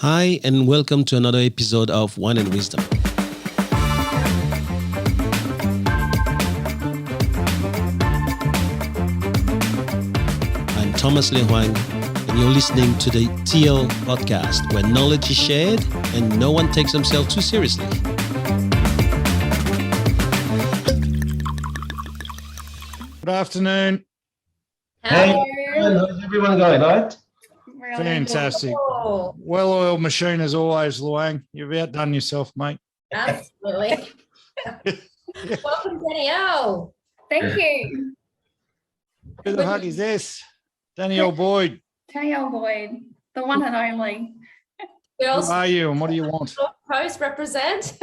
Hi, and welcome to another episode of Wine and Wisdom. I'm Thomas Le Hoang, and you're listening to the TL podcast, where knowledge is shared and no one takes themselves too seriously. Good afternoon. Hey, How's everyone going, all right? Really Fantastic. cool. Well-oiled machine as always, Luang. You've outdone yourself, mate. Absolutely. Welcome, Danielle. Thank you. Who the fuck is this? Danielle Boyd. Danielle Boyd, the one and only. Who Girls, are you and what do you want? post represent.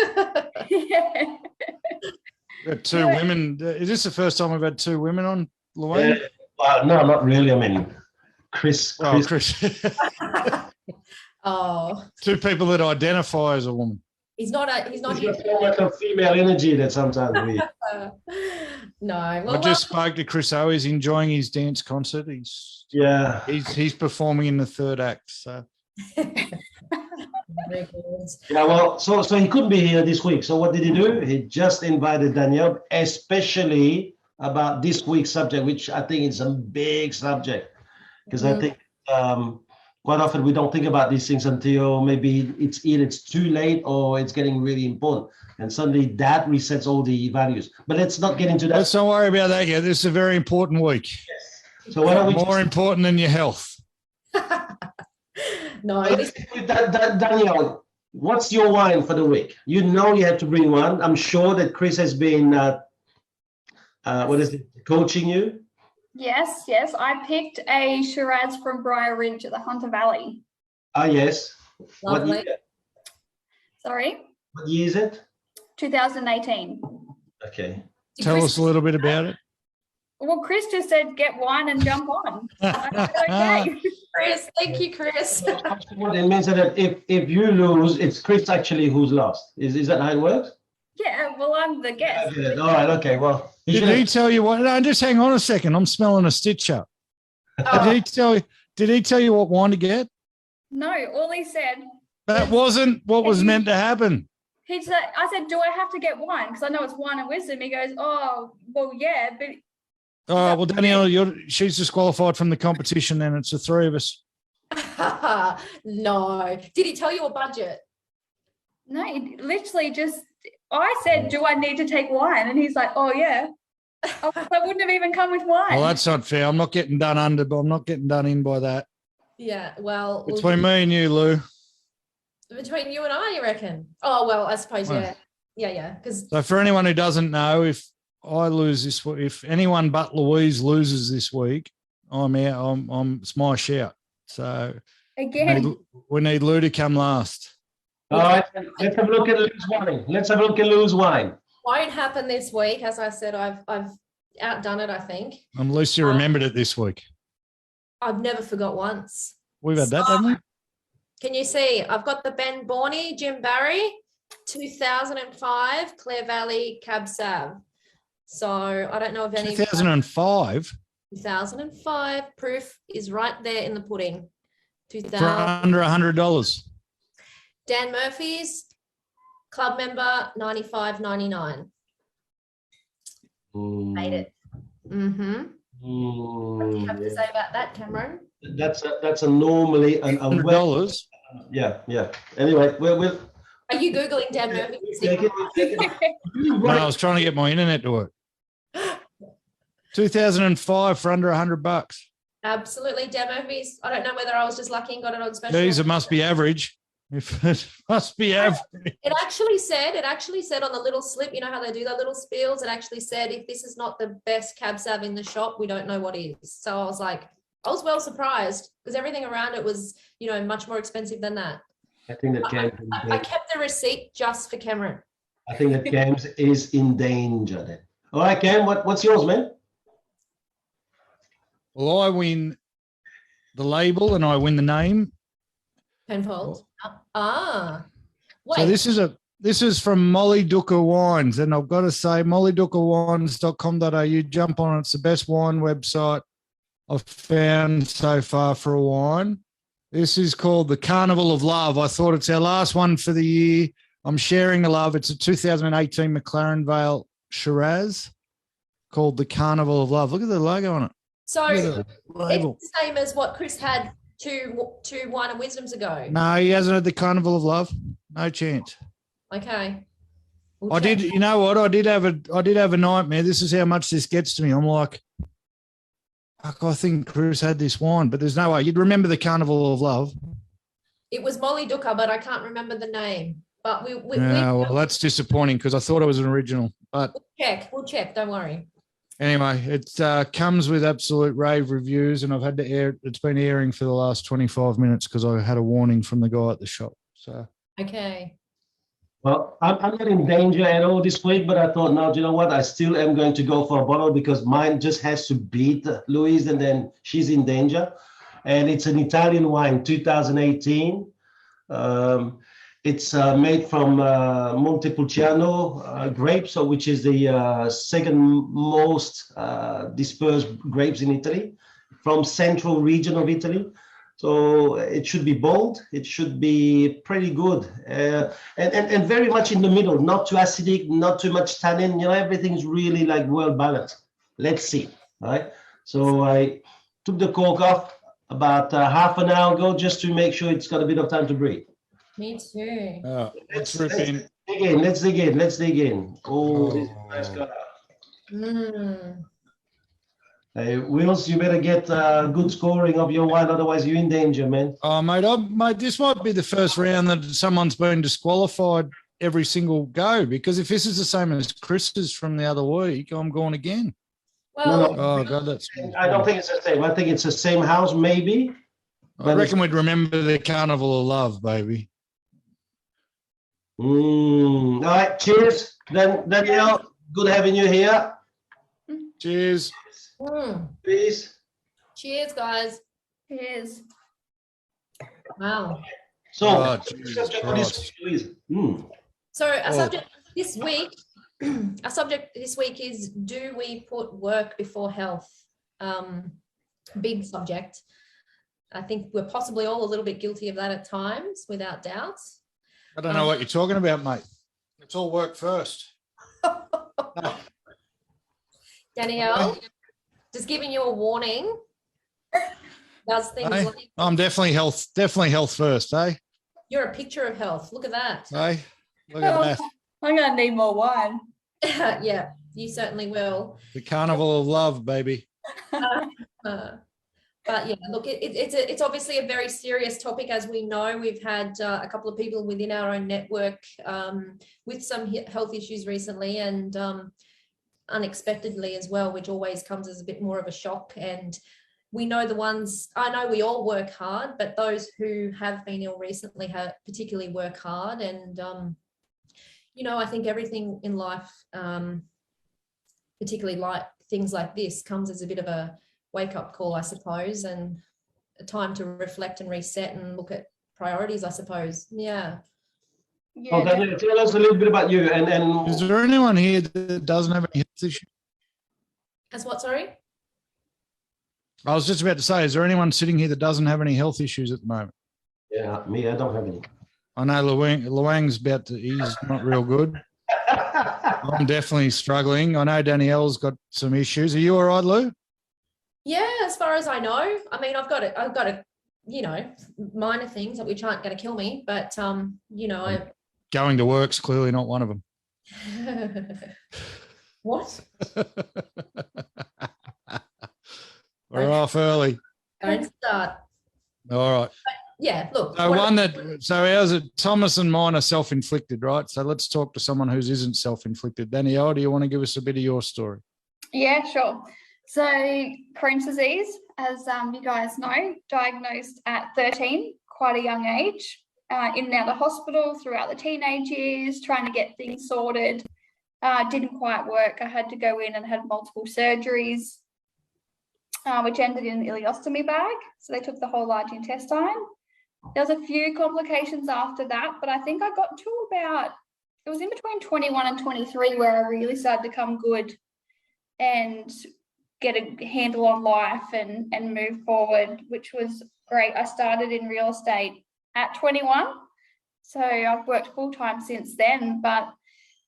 Yeah. We've got two women. Is this the first time we've had two women on, Luang? No, not really. I mean, Chris. Oh, Chris. Oh, Two people that identify as a woman. he's not here. There's so much of female energy that sometimes we. No. I Well, just spoke to Chris O. He's enjoying his dance concert. Yeah. He's performing in the third act. So very good. Yeah. Well, so he couldn't be here this week. So what did he do? He just invited Danielle, especially about this week's subject, which I think is a big subject, because I think quite often we don't think about these things until maybe it's either it's too late or it's getting really important, and suddenly that resets all the values. But let's not get into that. let's not worry about that yet. This is a very important week. So why don't we More important than your health. No, this, Danielle, what's your wine for the week? You know you have to bring one. I'm sure that Chris has been coaching you. Yes. I picked a Shiraz from Briar Ridge at the Hunter Valley. Ah, yes. lovely. Sorry, What year is it? 2018. Okay. Did Tell Chris- us a little bit about it. Well, Chris just said get wine and jump on. I said, okay. Chris, thank you, Chris. What it means that if you lose, it's Chris actually who's lost. Is that how it works? Yeah, well, I'm the guest. Okay. All right. Okay. Well, you Did should he tell you what? No, just hang on a second. I'm smelling a stitch up. Oh, Did he tell you what wine to get? No, all he said, That wasn't what was meant to happen. he said, I said, do I have to get wine? Because I know it's wine and wisdom. He goes, oh, well, yeah, but Oh, well, Danielle, she's disqualified from the competition then. It's the three of us. no. Did he tell you a budget? no, he literally just, I said, do I need to take wine? And he's like, oh, yeah. I wouldn't have even come with wine. Well, that's not fair. I'm not getting done under, but I'm not getting done in by that. Yeah, well, Between me and you, Lou. between you and I, you reckon? Oh, well, I suppose, Well. yeah. Because So for anyone who doesn't know, if I lose this week, if anyone but Louise loses this week, I'm out. It's my shout. So Again, we need Lou to come last. All right. Let's have a look at Lou's wine. Let's have a look at Lou's wine. won't happen this week. As I said, I've outdone it, I think. At least you remembered it this week. I've never forgot once. We've had that, haven't we? Can you see? I've got the Ben Borney, Jim Barry, 2005 Clare Valley Cab Sav. So I don't know if any 2005 2005 proof is right there in the pudding. for 2000 under $100. Dan Murphy's club member 95.99. Made it. What do you have to say about that, Cameron? That's a normally $100. Yeah. Anyway, we'll Are you googling Dan Murphy? take it. No, I was trying to get my internet to work. 2005 for under $100. Absolutely, Dan Murphy's. I don't know whether I was just lucky and got it on special. Geez, it must be average. If it must be average. It actually said on the little slip, you know how they do their little spiels, it actually said, if this is not the best cab sav in the shop, we don't know what is. So I was well surprised because everything around it was, much more expensive than that. I think that James. I kept the receipt just for Cameron. I think that James is in danger then. All right, Cam, what's yours, man? Well, I win the label and I win the name. Penfold. Wait. So this is from Molly Dooker Wines, and I've got to say, mollydookerwines.com.au. Jump on it. It's the best wine website I've found so far for a wine. This is called the Carnival of Love. I thought it's our last one for the year. I'm sharing the love. It's a 2018 McLaren Vale Shiraz called the Carnival of Love. Look at the logo on it. So Look at it's the label. the same as what Chris had two Wine and Wisdoms ago. No, he hasn't had the Carnival of Love. No chance. Okay. We'll I check. did. You know what? I did have a nightmare. This is how much this gets to me. I'm like, fuck, I think Chris had this wine, but there's no way. You'd remember the Carnival of Love. It was Molly Duca, but I can't remember the name. But Well, that's disappointing because I thought it was an original. But we'll check. Don't worry. anyway, it comes with absolute rave reviews, and I've had to air. It's been airing for the last 25 minutes because I had a warning from the guy at the shop. So Okay. Well, I'm not in danger at all this week, but I thought, no, do you know what? I still am going to go for a bottle because mine just has to beat Louise, and then she's in danger. And it's an Italian wine, 2018. It's made from Montepulciano grapes, so which is the second most dispersed grapes in Italy, from central region of Italy. So it should be bold. It should be pretty good, and very much in the middle. Not too acidic, not too much tannin. You know, everything's really like well balanced. Let's see, right? So I took the cork off about half an hour ago just to make sure it's got a bit of time to breathe. Me too. let's rip in. Let's dig in. Oh, this is nice color. Hey, Wills, you better get good scoring of your wine, otherwise you're in danger, man. Oh, mate, this might be the first round that someone's been disqualified every single go, because if this is the same as Chris's from the other week, I'm going again. Well, No. Oh, God, that's... I don't think it's the same. I think it's the same house, maybe. I reckon we'd remember the Carnival of Love, baby. All right, cheers. Then Danielle, good having you here. Cheers. Please. cheers, guys. Cheers. Wow. So, Jesus subject for this week, Louise. So our Oh. subject this week, our subject this week is: do we put work before health? Big subject. I think we're possibly all a little bit guilty of that at times, without doubt. I don't know what you're talking about, mate. It's all work first. Danielle, just giving you a warning. Does things Hey, like I'm definitely health first, eh? you're a picture of health. Look at that. Hey, look at that. I'm going to need more wine. Yeah, you certainly will. The Carnival of Love, baby. But yeah, look, it's obviously a very serious topic. As we know, we've had a couple of people within our own network with some health issues recently, and unexpectedly as well, which always comes as a bit more of a shock. And we know the ones, I know we all work hard, but those who have been ill recently have particularly work hard. And, you know, I think everything in life, particularly like things like this, comes as a bit of a wake-up call, I suppose, and a time to reflect and reset and look at priorities, I suppose. Yeah. Yeah, Oh, Danielle, tell us a little bit about you. And Is there anyone here that doesn't have any health issues? As what, sorry? I was just about to say, is there anyone sitting here that doesn't have any health issues at the moment? yeah, me, I don't have any. I know Luang's he's not real good. I'm definitely struggling. I know Danielle's got some issues. Are you all right, Lou? Yeah, as far as I know. I mean, I've got a, you know, minor things that which aren't going to kill me, but you know, Going to work's clearly not one of them. What? We're off early. Don't start. All right. Yeah, look. So ours, Thomas and mine are self-inflicted, right? So let's talk to someone whose isn't self-inflicted. Danielle, do you want to give us a bit of your story? Yeah, sure. So Crohn's disease, as you guys know, diagnosed at 13, quite a young age, in and out of hospital throughout the teenage years, trying to get things sorted. Didn't quite work. I had to go in and had multiple surgeries, which ended in an ileostomy bag. So they took the whole large intestine. There was a few complications after that, but I think I got to about, it was in between 21 and 23 where I really started to come good. And get a handle on life and move forward, which was great. I started in real estate at 21. So I've worked full time since then, but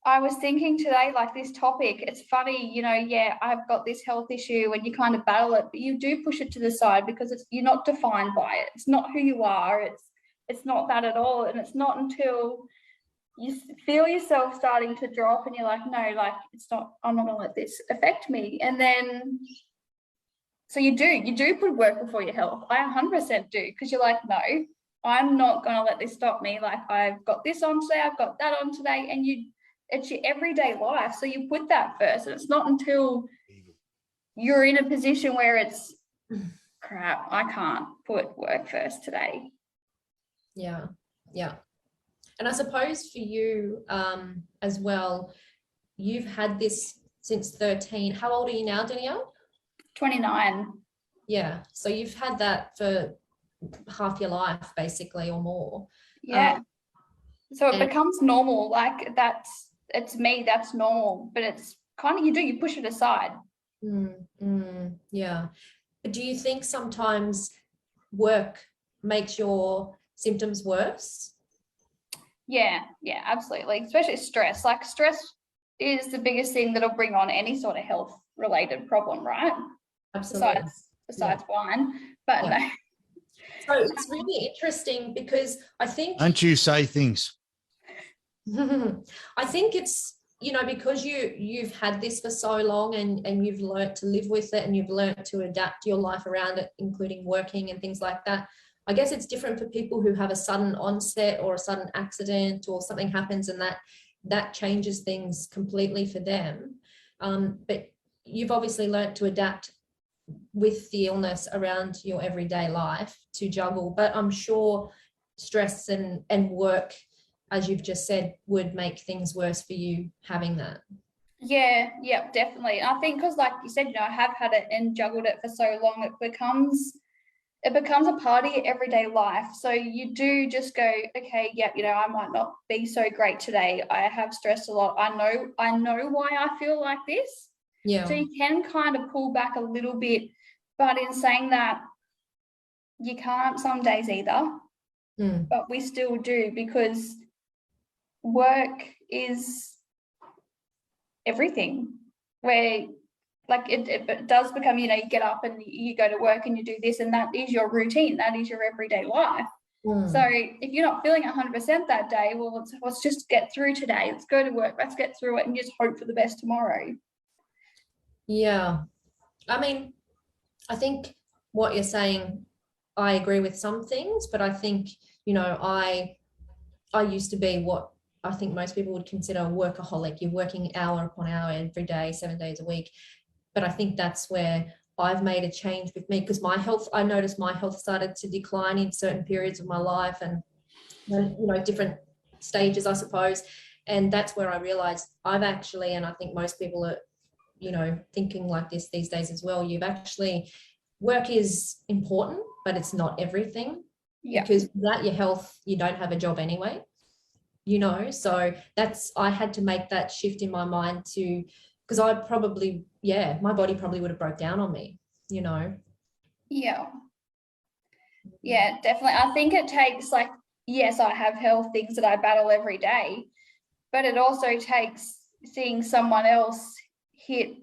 I was thinking today, like this topic, it's funny, you know, yeah, I've got this health issue and you kind of battle it, but you do push it to the side because you're not defined by it. It's not who you are. It's not that at all. And it's not until you feel yourself starting to drop and you're like, no, like it's not, I'm not going to let this affect me. And then, so you do put work before your health. I 100% do, because you're like, no, I'm not going to let this stop me. Like I've got this on today, I've got that on today, and it's your everyday life. So you put that first. And it's not until you're in a position where it's crap, I can't put work first today. Yeah. And I suppose for you as well, you've had this since 13. How old are you now, Danielle? 29. Yeah. So you've had that for half your life, basically, or more. Yeah. So it becomes normal. Like it's me, that's normal. But it's kind of, you push it aside. Yeah. But do you think sometimes work makes your symptoms worse? Yeah, absolutely. Especially stress. Like stress is the biggest thing that'll bring on any sort of health related problem, right? Absolutely. Besides wine. But no. So it's really interesting because I think... Don't you say things. I think it's, you know, because you've had this for so long and you've learned to live with it and you've learned to adapt your life around it, including working and things like that. I guess it's different for people who have a sudden onset or a sudden accident or something happens and that changes things completely for them. But you've obviously learned to adapt with the illness around your everyday life to juggle. But I'm sure stress and work, as you've just said, would make things worse for you having that. Yeah, definitely. I think because, like you said, you know, I have had it and juggled it for so long, it becomes a part of your everyday life. So you do just go, okay, yeah, you know, I might not be so great today. I have stressed a lot. I know why I feel like this. Yeah. So you can kind of pull back a little bit, but in saying that, you can't some days either. But we still do, because work is everything. Where like it does become, you know, you get up and you go to work and you do this, and that is your routine, that is your everyday life. So if you're not feeling 100% that day, well, let's just get through today, let's go to work, let's get through it and just hope for the best tomorrow. Yeah, I mean, I think what you're saying, I agree with some things, but I think, you know, I used to be what I think most people would consider a workaholic. You're working hour upon hour every day, 7 days a week. But I think that's where I've made a change with me, because I noticed my health started to decline in certain periods of my life and, you know, different stages, I suppose. And that's where I realized I've actually, and I think most people are, you know, thinking like this these days as well, work is important, but it's not everything. Yeah. Because without your health, you don't have a job anyway, you know. So I had to make that shift in my mind to, because I probably, my body probably would have broke down on me, you know. Yeah, definitely. I think it takes, like, yes, I have health things that I battle every day, but it also takes seeing someone else hit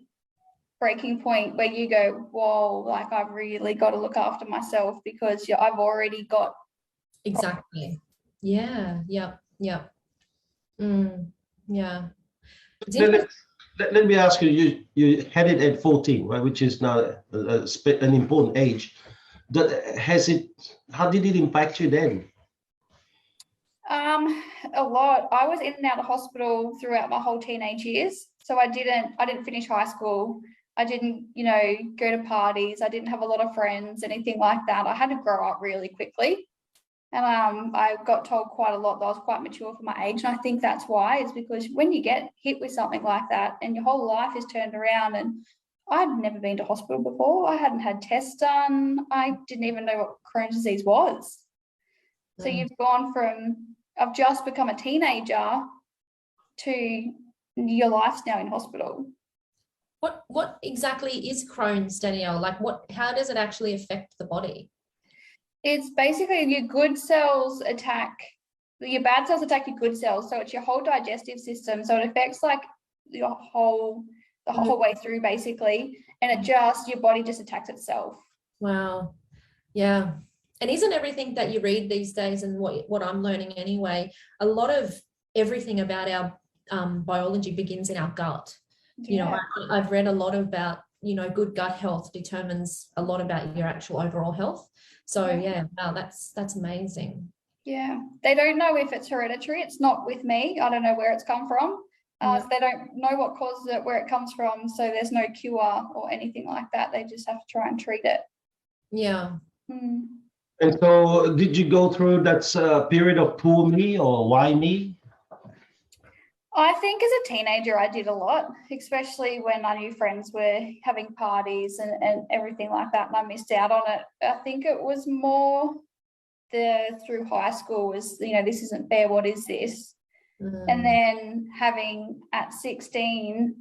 breaking point where you go, whoa, like I've really got to look after myself, because I've already got. Exactly. Yeah. Let me ask you, you had it at 14, right, which is now an important age. How did it impact you then? A lot. I was in and out of hospital throughout my whole teenage years. So I didn't finish high school. I didn't, you know, go to parties. I didn't have a lot of friends, anything like that. I had to grow up really quickly. And I got told quite a lot that I was quite mature for my age. And I think that's why, is because when you get hit with something like that and your whole life is turned around, and I'd never been to hospital before. I hadn't had tests done. I didn't even know what Crohn's disease was. So you've gone from, I've just become a teenager to your life's now in hospital. What exactly is Crohn's, Danielle? Like how does it actually affect the body? It's basically your good cells attack, your bad cells attack your good cells. So it's your whole digestive system. So it affects like the whole way through basically. And your body just attacks itself. Wow. Yeah. And isn't everything that you read these days, and what I'm learning anyway, a lot of everything about our biology begins in our gut. Yeah. You know, I've read a lot about, you know, good gut health determines a lot about your actual overall health. So yeah, wow, that's amazing. Yeah, they don't know if it's hereditary. It's not with me. I don't know where it's come from. So they don't know what causes it, where it comes from. So there's no cure or anything like that. They just have to try and treat it. Yeah. Mm. And so did you go through that period of poor me or why me? I think as a teenager, I did a lot, especially when I knew friends were having parties and everything like that, and I missed out on it. I think it was more through high school was, you know, this isn't fair. What is this? And then having at 16,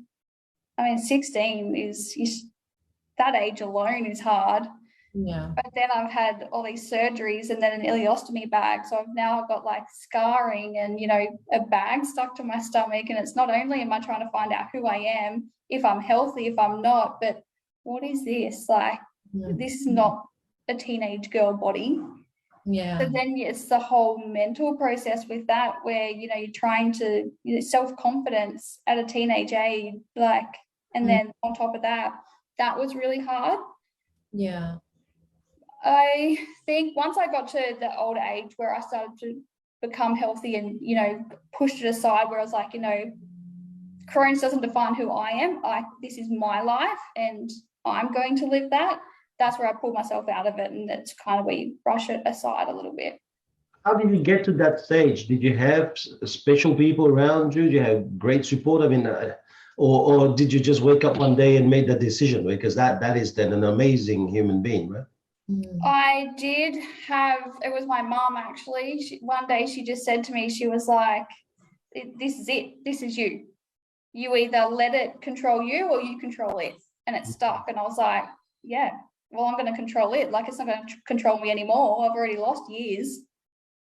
I mean, 16 is that age alone is hard. Yeah. But then I've had all these surgeries and then an ileostomy bag. So I've now got like scarring and, you know, a bag stuck to my stomach. And it's not only am I trying to find out who I am, if I'm healthy, if I'm not, but what is this? Like, this is not a teenage girl body. Yeah. So then it's the whole mental process with that, where, you know, you're trying to, you know, self-confidence at a teenage age, like, and then on top of that, that was really hard. Yeah. I think once I got to the older age where I started to become healthy and, you know, pushed it aside, where I was like, you know, Crohn's doesn't define who I am. This is my life and I'm going to live that. That's where I pulled myself out of it, and that's kind of where you brush it aside a little bit. How did you get to that stage? Did you have special people around you? Did you have great support? I mean, or did you just wake up one day and make that decision? Because that is then an amazing human being, right? I did have, it was my mom actually. One day she just said to me, she was like, this is it. This is you. You either let it control you or you control it. And it stuck. And I was like, yeah, well, I'm going to control it. Like, it's not going to control me anymore. I've already lost years.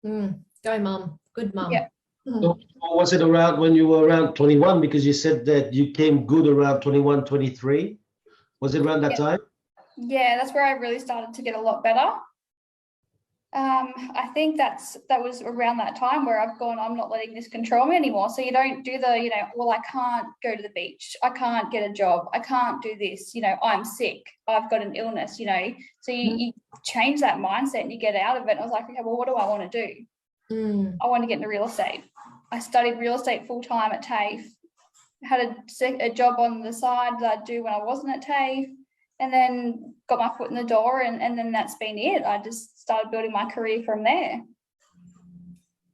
Go, mum. Good mum. Yeah. So was it around when you were around 21? Because you said that you came good around 21, 23. Was it around that time? Yeah, that's where I really started to get a lot better. I think that was around that time where I've gone, I'm not letting this control me anymore. So you don't do the, you know, well, I can't go to the beach. I can't get a job. I can't do this. You know, I'm sick. I've got an illness, you know. So you change that mindset and you get out of it. And I was like, okay, well, what do I want to do? I want to get into real estate. I studied real estate full time at TAFE. Had a job on the side that I'd do when I wasn't at TAFE. And then got my foot in the door, and then that's been it. I just started building my career from there.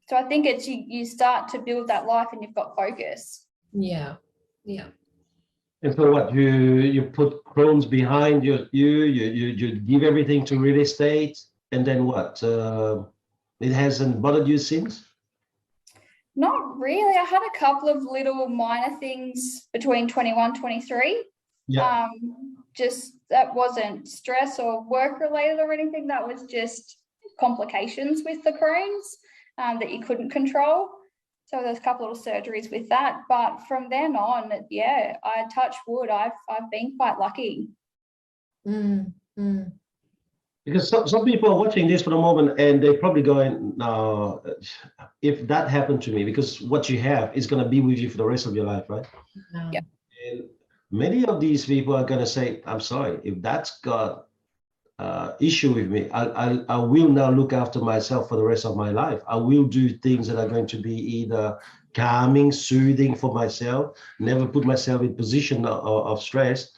So I think it's you start to build that life and you've got focus. Yeah. And so what, you put Crohn's behind you give everything to real estate, and then what? It hasn't bothered you since? Not really. I had a couple of little minor things between 21, 23. Yeah. Just that wasn't stress or work related or anything. That was just complications with the Crohn's that you couldn't control. So there's a couple of surgeries with that. But from then on, yeah, I touch wood. I've been quite lucky. Because some people are watching this for the moment and they're probably going, no, if that happened to me, because what you have is going to be with you for the rest of your life, right? Yeah. And many of these people are going to say, I'm sorry, if that's got issue with me, I will now look after myself for the rest of my life. I will do things that are going to be either calming, soothing for myself, never put myself in position of stress.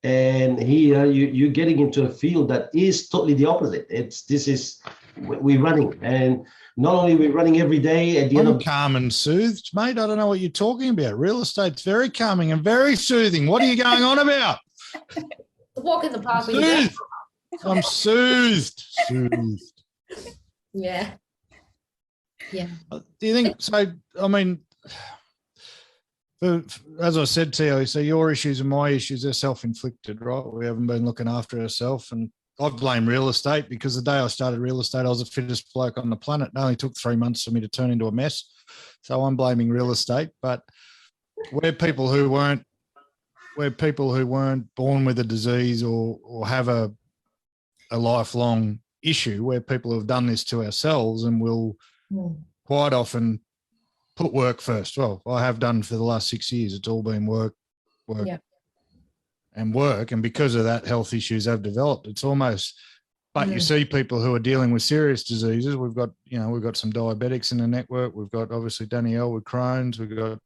And here you're getting into a field that is totally the opposite. We're running, and not only we're running every day at the end of calm and soothed, mate. I don't know what you're talking about. Real estate's very calming and very soothing. What are you going on about? Walk in the park. Soothed. I'm soothed. Yeah. Do you think so? I mean, as I said to you, so your issues and my issues are self-inflicted, right? We haven't been looking after ourselves. And I've blamed real estate because the day I started real estate, I was the fittest bloke on the planet. It only took 3 months for me to turn into a mess. So I'm blaming real estate. But we're people who weren't born with a disease or have a lifelong issue, where people have done this to ourselves and will quite often put work first. Well, I have done for the last 6 years. It's all been work, and work. And because of that, health issues have developed. It's almost, but you see people who are dealing with serious diseases. We've got some diabetics in the network. We've got obviously Danielle with Crohn's. We've got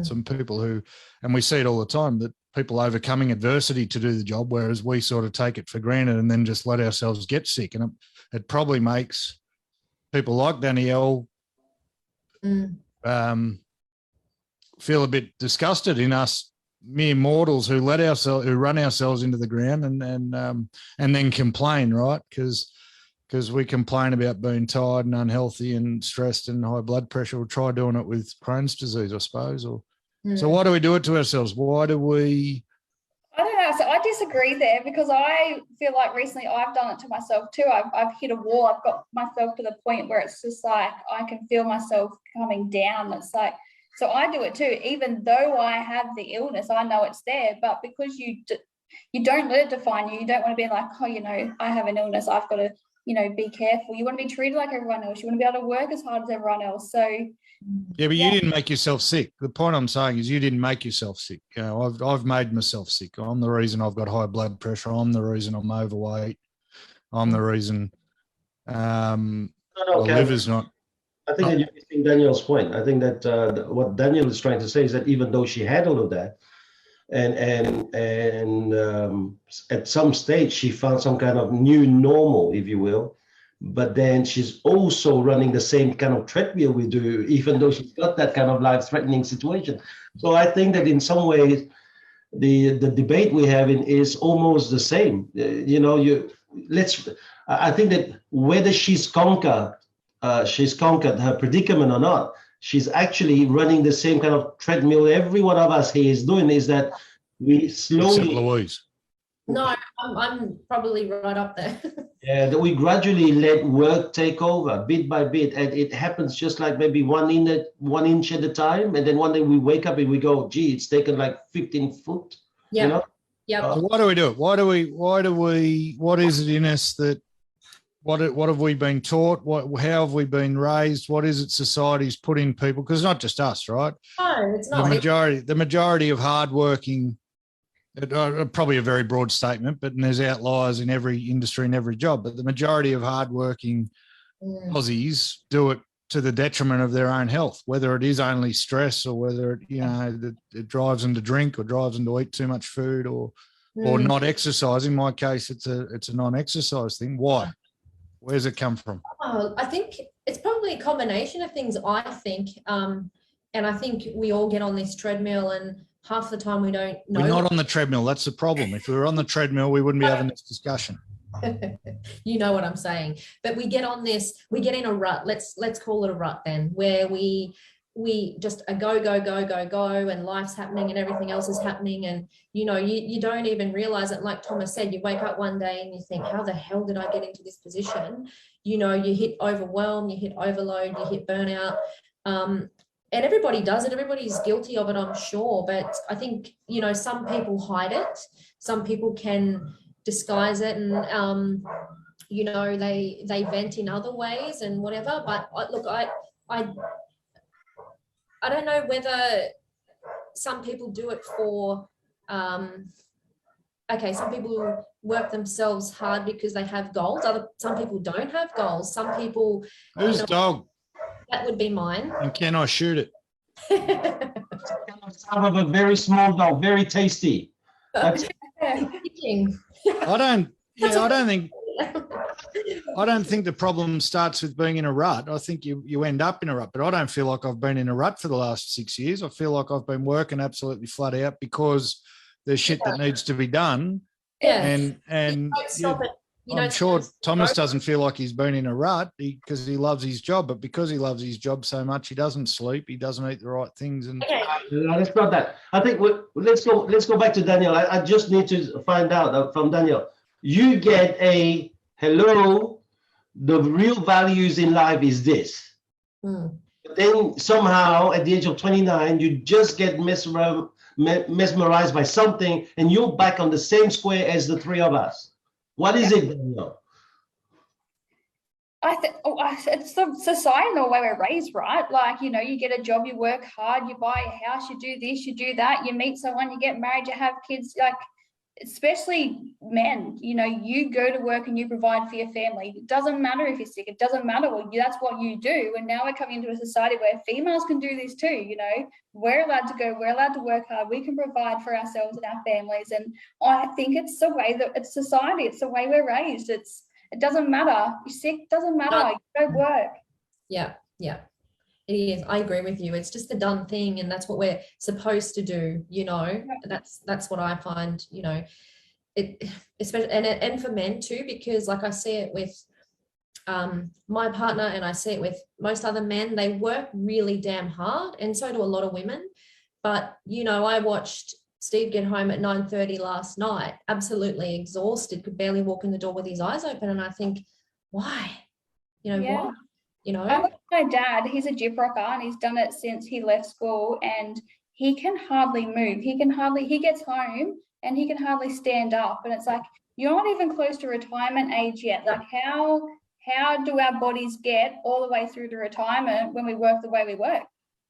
some people who, and we see it all the time, that people overcoming adversity to do the job, whereas we sort of take it for granted and then just let ourselves get sick. And it probably makes people like Danielle feel a bit disgusted in us mere mortals who run ourselves into the ground and then complain, right? Because we complain about being tired and unhealthy and stressed and high blood pressure. We'll try doing it with Crohn's disease, I suppose. So why do we do it to ourselves? Why do we? I don't know. So I disagree there, because I feel like recently I've done it to myself too. I've hit a wall. I've got myself to the point where it's just like I can feel myself coming down. It's like, so I do it too. Even though I have the illness, I know it's there. But because you don't let it define you, you don't want to be like, oh, I have an illness, I've got to, be careful. You want to be treated like everyone else. You want to be able to work as hard as everyone else. So yeah, but you didn't make yourself sick. The point I'm saying is you didn't make yourself sick. I've made myself sick. I'm the reason I've got high blood pressure. I'm the reason I'm overweight. I'm the reason my liver's not. I think that you're missing Danielle's point. I think that what Danielle is trying to say is that even though she had all of that, and at some stage she found some kind of new normal, if you will, but then she's also running the same kind of treadmill we do, even though she's got that kind of life-threatening situation. So I think that in some ways the debate we're having is almost the same. I think that whether she's conquered her predicament or not, she's actually running the same kind of treadmill every one of us here is doing, is that we slowly... Louise. No, I'm probably right up there. Yeah, that we gradually let work take over bit by bit, and it happens just like maybe 1 inch at a time, and then one day we wake up and we go, gee, it's taken like 15 foot. Yeah. So why do we do it? What is it in us that, what have we been taught? How have we been raised? What is it society's put in people? Because it's not just us, right? No, it's not. The majority of hardworking, probably a very broad statement, but there's outliers in every industry and every job. But the majority of hardworking Aussies do it to the detriment of their own health, whether it is only stress or whether it drives them to drink or drives them to eat too much food or not exercise. In my case, it's a non-exercise thing. Why? Where's it come from? Oh, I think it's probably a combination of things, I think. And I think we all get on this treadmill and half the time we don't know. We're not on the treadmill. That's the problem. If we were on the treadmill, we wouldn't be having this discussion. You know what I'm saying. But we get on this, we get in a rut. Let's call it a rut then, where we just go, and life's happening and everything else is happening. And, you don't even realize it. Like Thomas said, you wake up one day and you think, how the hell did I get into this position? You hit overwhelm, you hit overload, you hit burnout. And everybody does it. Everybody's guilty of it, I'm sure. But I think, some people hide it. Some people can disguise it and, they vent in other ways and whatever. But I don't know whether some people do it for, some people work themselves hard because they have goals. Some people don't have goals. Some people... Whose dog? That would be mine. And can I shoot it? Some of a very small dog, very tasty. I don't think the problem starts with being in a rut. I think you end up in a rut, but I don't feel like I've been in a rut for the last 6 years. I feel like I've been working absolutely flat out because there's shit that needs to be done. Yeah. And you I'm sure Thomas doesn't feel like he's been in a rut because he loves his job, but because he loves his job so much, he doesn't sleep, he doesn't eat the right things. And No, that's not that. I think let's go back to Daniel. I just need to find out from Daniel. You get a hello. The real values in life is this. But then somehow at the age of 29, you just get mesmerized by something, and you're back on the same square as the three of us. What is it, Daniel? It's the societal way we're raised, right? Like, you get a job, you work hard, you buy a house, you do this, you do that, you meet someone, you get married, you have kids. Like, especially men, you go to work and you provide for your family. It doesn't matter if you're sick. It doesn't matter. That's what you do. And now we're coming into a society where females can do this too. We're allowed to go. We're allowed to work hard. We can provide for ourselves and our families. And I think it's the way that it's society. It's the way we're raised. It doesn't matter. You're sick. Doesn't matter. You go work. Yeah. It is. I agree with you. It's just the done thing, and that's what we're supposed to do. That's what I find. It especially and for men too, because like I see it with my partner, and I see it with most other men. They work really damn hard, and so do a lot of women. But I watched Steve get home at 9:30 last night, absolutely exhausted, could barely walk in the door with his eyes open, and I think, why? Why? I look at my dad. He's a gyp rocker, and he's done it since he left school, and he can hardly move. He gets home and he can hardly stand up. And it's like, you're not even close to retirement age yet. Like, how do our bodies get all the way through to retirement when we work the way we work?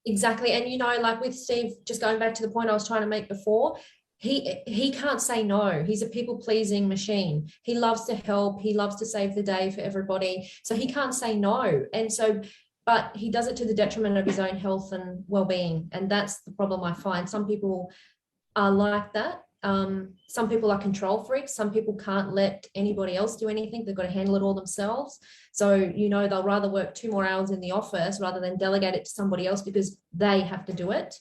Exactly. And like with Steve, just going back to the point I was trying to make before, he can't say no. He's a people-pleasing machine. He loves to help. He loves to save the day for everybody. So he can't say no. And so, but he does it to the detriment of his own health and well-being. And that's the problem I find. Some people are like that. Some people are control freaks. Some people can't let anybody else do anything. They've got to handle it all themselves. So, they'll rather work 2 more hours in the office rather than delegate it to somebody else because they have to do it,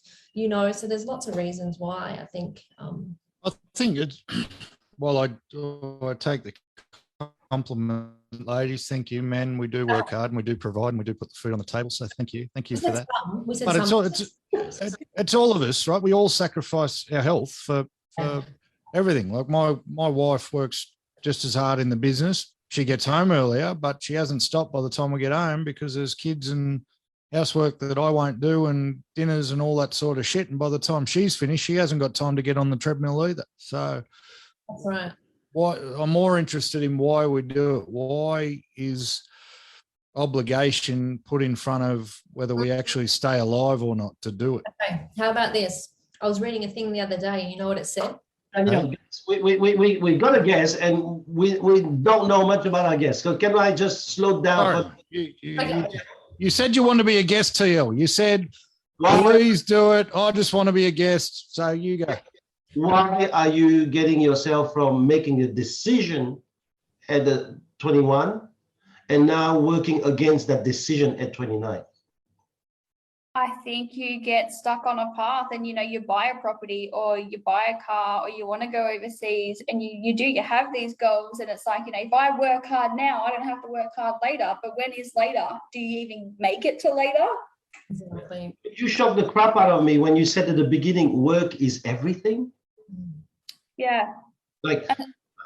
so there's lots of reasons why I think. I think it's, well, I take the compliment, ladies. Thank you, men. We do work hard and we do provide and we do put the food on the table. So thank you for that. But it's all of us, right? We all sacrifice our health for everything. Like my wife works just as hard in the business. She gets home earlier, but she hasn't stopped by the time we get home because there's kids and housework that I won't do and dinners and all that sort of shit. And by the time she's finished, she hasn't got time to get on the treadmill either. So that's right. I'm more interested in why we do it. Why is obligation put in front of whether we actually stay alive or not to do it? Okay. How about this? I was reading a thing the other day. You know what it said? And we got a guess, and we don't know much about our guest. So can I just slow down? You said you want to be a guest, TL. You said, please do it. I just want to be a guest. So you go. Why are you getting yourself from making a decision at the 21 and now working against that decision at 29? I think you get stuck on a path and, you buy a property or you buy a car or you want to go overseas and you have these goals. And it's like, if I work hard now, I don't have to work hard later. But when is later? Do you even make it to later? Exactly. You shocked the crap out of me when you said at the beginning, work is everything. Yeah. Like,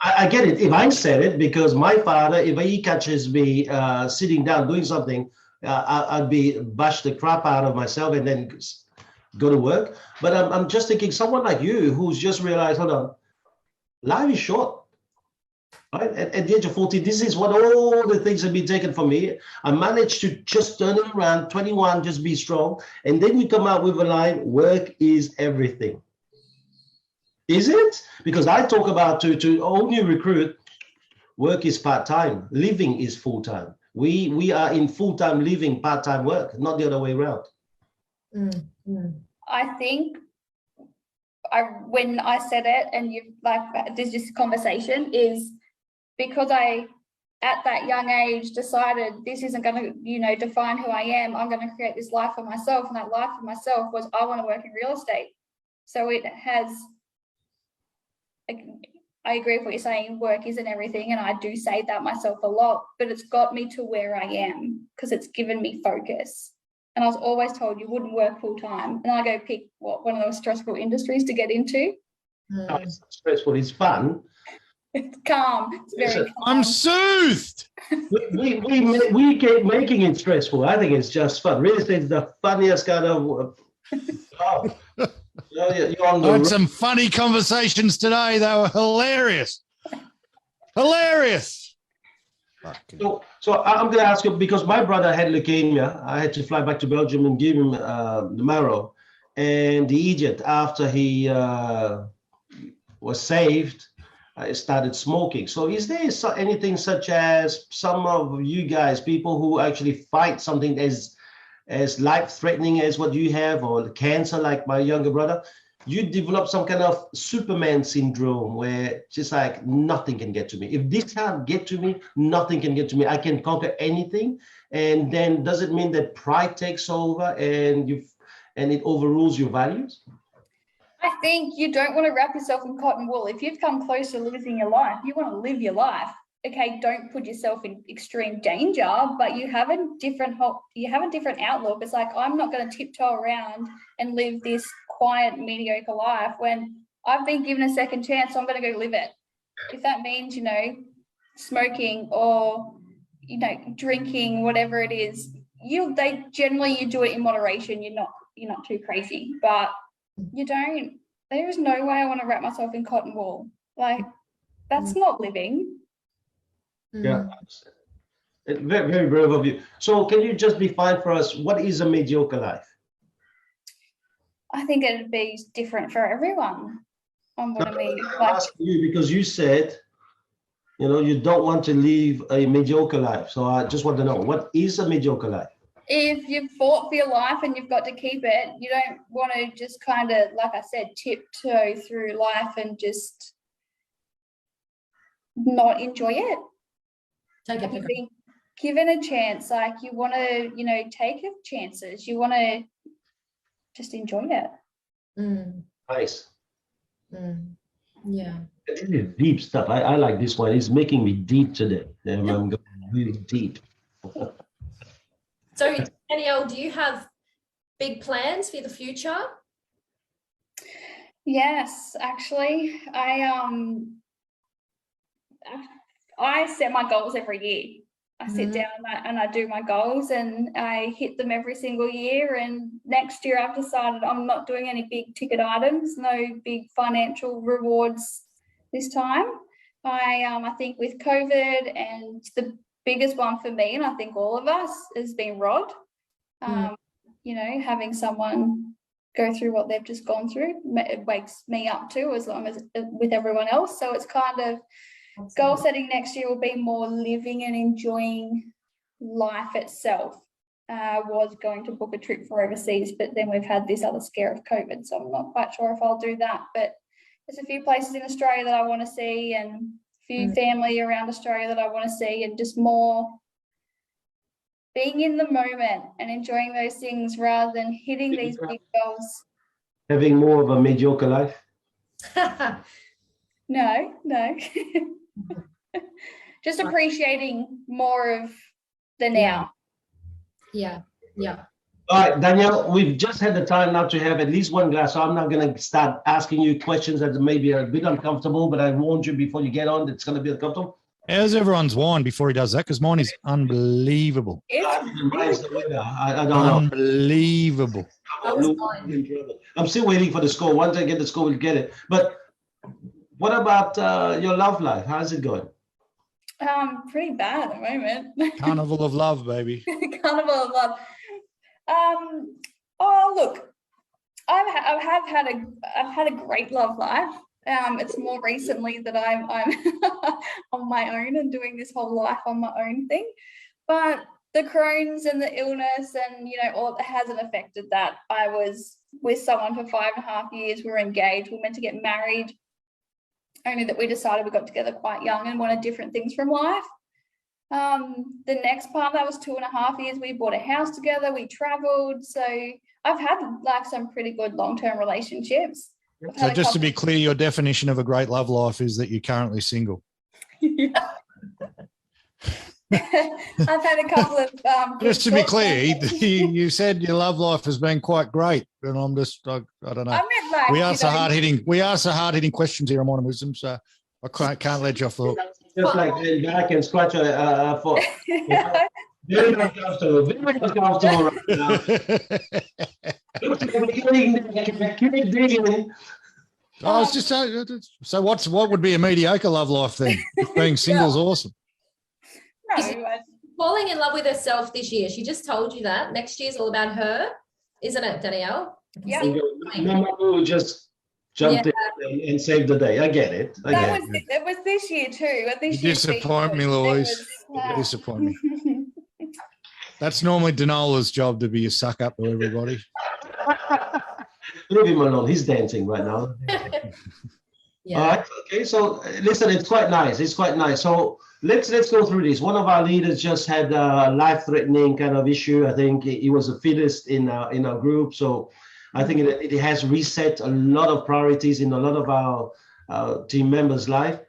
I get it. If I said it, because my father, if he catches me sitting down doing something, I'd be bash the crap out of myself and then go to work. But I'm just thinking, someone like you who's just realized, hold on, life is short. Right? At the age of 40, this is what all the things have been taken from me. I managed to just turn it around, 21, just be strong. And then you come out with a line, work is everything. Is it? Because I talk about to all new recruit, work is part-time, living is full-time. We are in full-time living, part-time work, not the other way around. I think when I said it and there's this conversation is because I, at that young age, decided this isn't going to, define who I am. I'm going to create this life for myself. And that life for myself was I want to work in real estate. So it has, I agree with what you're saying. Work isn't everything, and I do say that myself a lot, but it's got me to where I am because it's given me focus. And I was always told you wouldn't work full time. And I go pick one of those stressful industries to get into. No, it's not stressful. It's fun. It's calm. It's very calm. I'm soothed. We keep making it stressful. I think it's just fun. Real estate is the funniest kind of. You're on the I had some funny conversations today. They were hilarious. Hilarious. So I'm going to ask you, because my brother had leukemia. I had to fly back to Belgium and give him the marrow. And the idiot, after he was saved, started smoking. So is there anything such as some of you guys, people who actually fight something as life-threatening as what you have, or cancer like my younger brother, you develop some kind of Superman syndrome where just like nothing can get to me. If this can't get to me, nothing can get to me. I can conquer anything. And then does it mean that pride takes over and it overrules your values? I think you don't want to wrap yourself in cotton wool. If you've come close to losing your life, you want to live your life. Okay, don't put yourself in extreme danger, but you have a different outlook. It's like, I'm not going to tiptoe around and live this quiet, mediocre life when I've been given a second chance, so I'm going to go live it. If that means, smoking or, drinking, whatever it is, you do it in moderation. You're not too crazy, but there is no way I want to wrap myself in cotton wool. Like, that's not living. Yeah, very, very brave of you. So can you just define for us, what is a mediocre life? I think it'd be different for everyone on what I mean. I'm asking you because you said, you don't want to live a mediocre life. So I just want to know, what is a mediocre life? If you've fought for your life and you've got to keep it, you don't want to just kind of, like I said, tiptoe through life and just not enjoy it. You've been given a chance, like you want to, take chances. You want to just enjoy it. Nice. Yeah. This is deep stuff. I like this one. It's making me deep today. I'm going really deep. So, Danielle, do you have big plans for the future? Yes, actually, I set my goals every year. I sit down and I do my goals and I hit them every single year. And next year I've decided I'm not doing any big ticket items, no big financial rewards this time. I think with COVID, and the biggest one for me, and I think all of us, has been Rod. Having someone go through what they've just gone through, it wakes me up too, as long as with everyone else. So it's kind of goal setting next year will be more living and enjoying life itself. Was going to book a trip for overseas, but then we've had this other scare of COVID, so I'm not quite sure if I'll do that. But there's a few places in Australia that I want to see, and a few family around Australia that I want to see, and just more being in the moment and enjoying those things rather than hitting these big goals. Having more of a mediocre life? No. Just appreciating more of the now. Yeah. All right, Danielle, we've just had the time now to have at least one glass, so I'm not going to start asking you questions that maybe are a bit uncomfortable, but I warned you before you get on, it's going to be uncomfortable. How's everyone's wine before he does that? Because mine is unbelievable. I don't know. Unbelievable. I'm still waiting for the score. Once I get the score, we'll get it. But what about your love life? How's it going? Pretty bad at the moment. Carnival of Love, baby. Carnival of Love. Look, I've had a great love life. It's more recently that I'm on my own and doing this whole life on my own thing. But the Crohn's and the illness and, all that hasn't affected that. I was with someone for 5.5 years. We were engaged. We were meant to get married. Only that we decided we got together quite young and wanted different things from life. The next part, that was 2.5 years. We bought a house together. We traveled. So I've had some pretty good long-term relationships. So just to be clear, your definition of a great love life is that you're currently single. Yeah. I've had a couple of Just to be clear, you said your love life has been quite great, and I don't know. I meant like We ask the hard-hitting questions here on Modern Wisdom, so I can't let you off the hook. Just like lean back and scratch a foot. Yeah. Very uncomfortable. Very uncomfortable right now. Keep digging. I was just saying, so what would be a mediocre love life then? If being single is awesome. No, Falling in love with herself this year. She just told you that. Next year's all about her, isn't it, Danielle? Yeah. Mama Boo just jumped in and saved the day. I get it. it was this year too. You disappoint me, Louise. You disappoint me. That's normally Denola's job, to be a suck up to everybody. Leave him alone. He's dancing right now. Yeah. All right. Okay. So listen, it's quite nice. It's quite nice. So let's go through this. One of our leaders just had a life-threatening kind of issue. I think he was the fittest in our group. So I think it has reset a lot of priorities in a lot of our team members' life.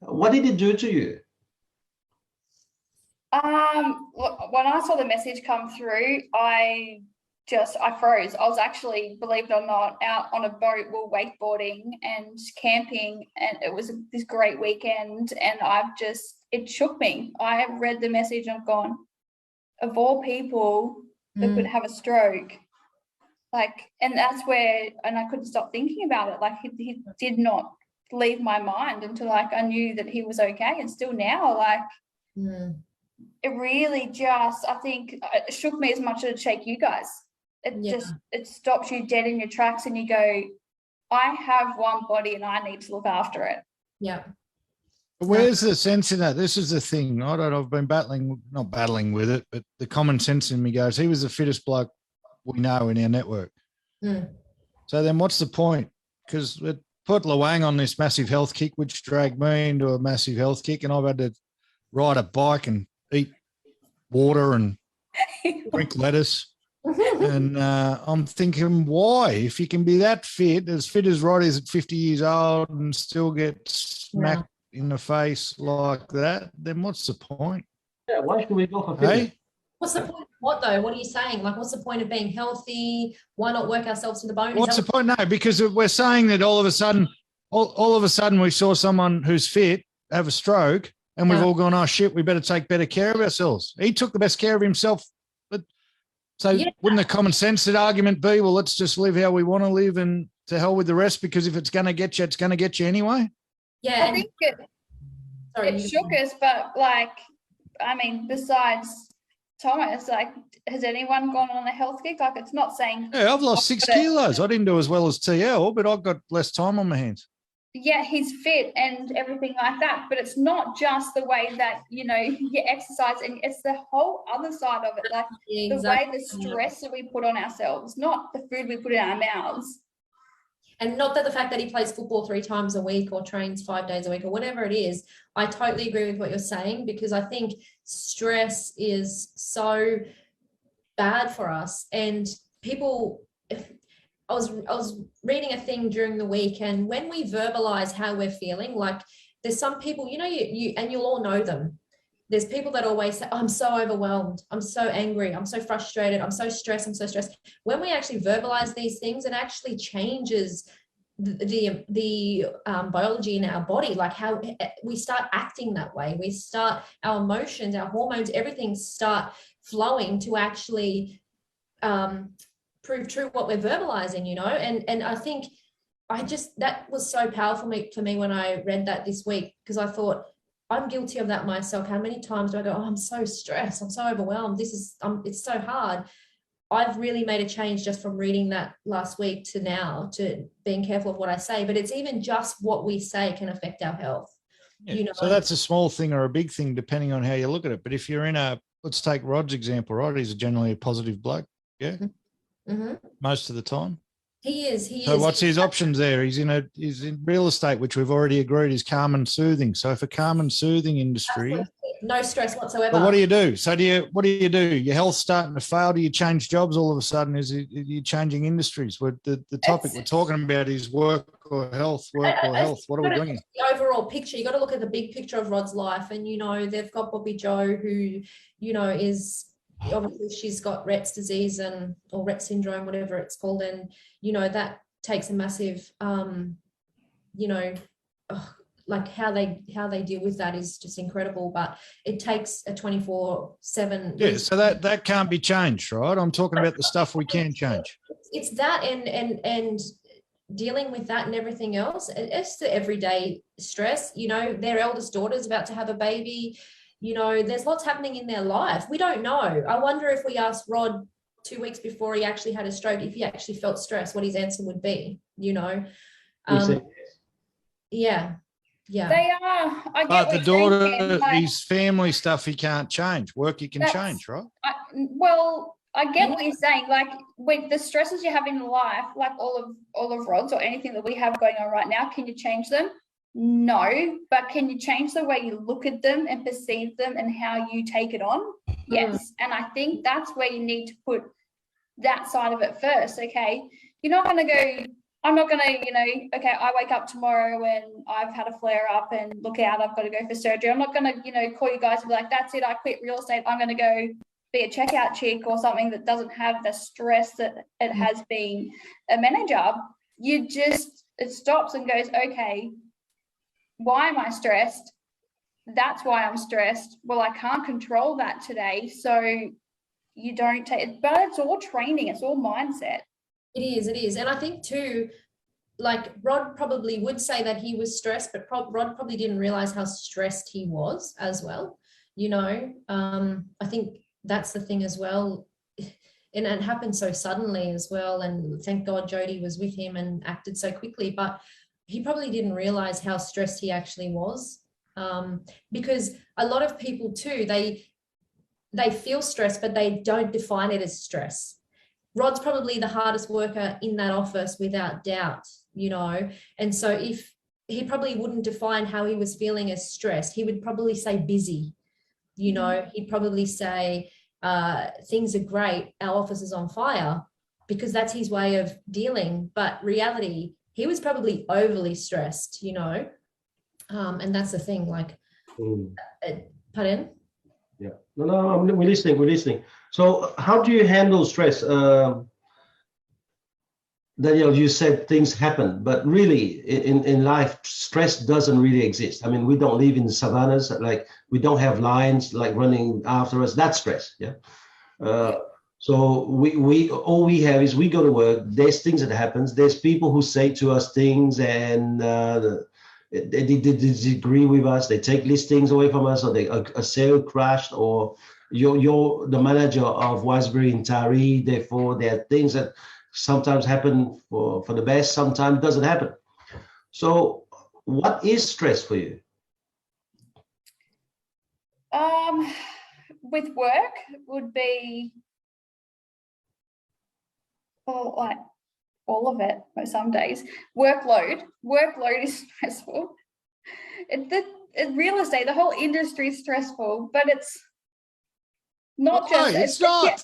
What did it do to you? When I saw the message come through, I froze. I was actually, believe it or not, out on a boat, we were wakeboarding and camping, and it was this great weekend, and it shook me. I read the message and I've gone, of all people that could have a stroke, and that's where, and I couldn't stop thinking about it. He did not leave my mind until I knew that he was okay, and still now, it really just, I think it shook me as much as it shake you guys. It stops you dead in your tracks, and you go, I have one body and I need to look after it. Yeah. Where's the sense in that? This is the thing. I've been not battling with it, but the common sense in me goes, he was the fittest bloke we know in our network. So then what's the point? Because it put Hoang on this massive health kick, which dragged me into a massive health kick, and I've had to ride a bike and eat water and drink lettuce. And I'm thinking, why? If you can be that fit as Rod is at 50 years old and still get smacked in the face like that, then what's the point? Yeah, why should we go for fitness? Hey? What's the point? What though? What are you saying? What's the point of being healthy? Why not work ourselves to the bone? What's the point? No, because we're saying that all of a sudden we saw someone who's fit have a stroke, and we've all gone, oh shit, we better take better care of ourselves. He took the best care of himself. Wouldn't the common sense argument be, well, let's just live how we want to live and to hell with the rest, because if it's going to get you, it's going to get you anyway? Yeah. I think it shook us, but besides Thomas, has anyone gone on a health kick? It's not saying. Yeah, I've lost 6 kilos. I didn't do as well as TL, but I've got less time on my hands. Yeah, he's fit and everything like that, but it's not just the way that, you exercise, and it's the whole other side of it, the way the stress that we put on ourselves, not the food we put in our mouths. And not that the fact that he plays football 3 times a week or trains 5 days a week or whatever it is. I totally agree with what you're saying, because I think stress is so bad for us. And people, I was reading a thing during the week, and when we verbalize how we're feeling, there's some people, you and you'll all know them. There's people that always say, oh, I'm so overwhelmed, I'm so angry, I'm so frustrated, I'm so stressed. When we actually verbalize these things, it actually changes the biology in our body, how we start acting that way. We start, our emotions, our hormones, everything start flowing to actually prove true what we're verbalizing, and I think that was so powerful for me when I read that this week, because I thought, I'm guilty of that myself. How many times do I go, oh, I'm so stressed, I'm so overwhelmed, it's so hard. I've really made a change just from reading that last week to now, to being careful of what I say, but it's even just what we say can affect our health. So that's a small thing or a big thing depending on how you look at it. But if you're let's take Rod's example. Rod is generally a positive bloke, yeah, most of the time. He is. So what's his options there? He's in real estate, which we've already agreed is calm and soothing. So for calm and soothing industry, Absolutely. No stress whatsoever. but what do you do? So what do you do? Your health's starting to fail. Do you change jobs all of a sudden? Are you changing industries? The topic we're talking about is work or health. What are we doing? The overall picture. You got to look at the big picture of Rod's life, and they've got Bobby Joe, who is obviously she's got Rett's disease or Rett syndrome, whatever it's called, and that takes a massive like how they deal with that is just incredible, but it takes a 24/7. Yeah, so that can't be changed, right? I'm talking about the stuff we can change. It's that and dealing with that and everything else. It's the everyday stress. Their eldest daughter's about to have a baby. There's lots happening in their life. We don't know. I wonder if we asked Rod 2 weeks before he actually had a stroke, if he actually felt stress, what his answer would be. Yeah. They are. I get but the daughter, his family stuff, he can't change. Work, he can change, right? I get what you're saying. Like with the stresses you have in life, like all of Rod's or anything that we have going on right now, can you change them? No, but can you change the way you look at them and perceive them and how you take it on? Yes. And I think that's where you need to put that side of it first. Okay. You're not going to go, I'm not going to, okay, I wake up tomorrow and I've had a flare up and look out, I've got to go for surgery. I'm not going to, call you guys and be like, that's it, I quit real estate. I'm going to go be a checkout chick or something that doesn't have the stress that it has being a manager. It stops and goes, okay, why am I stressed? That's why I'm stressed. Well, I can't control that today. So you don't take it, but it's all training. It's all mindset. It is. And I think too, like Rod probably would say that he was stressed, but Rod probably didn't realize how stressed he was as well. I think that's the thing as well. And it happened so suddenly as well. And thank God Jody was with him and acted so quickly, but he probably didn't realize how stressed he actually was. Because a lot of people too, they feel stressed, but they don't define it as stress. Rod's probably the hardest worker in that office without doubt, and so if he probably wouldn't define how he was feeling as stressed, he would probably say busy, he'd probably say things are great, our office is on fire, because that's his way of dealing. But reality, he was probably overly stressed, and that's the thing, like, pardon? Yeah. No, we're listening. So how do you handle stress? Danielle, you said things happen, but really in life, stress doesn't really exist. I mean, we don't live in the savannas, like we don't have lions like running after us. That's stress, yeah? So we all we have is we go to work, there's things that happens, there's people who say to us things and they disagree with us, they take listings away from us, or a sale crashed, or you're the manager of Wisebury in Taree. Therefore, there are things that sometimes happen for the best, sometimes doesn't happen. So what is stress for you? With work would be all of it, some days. Workload is stressful. Real estate, the whole industry is stressful, but it's not just. It's not.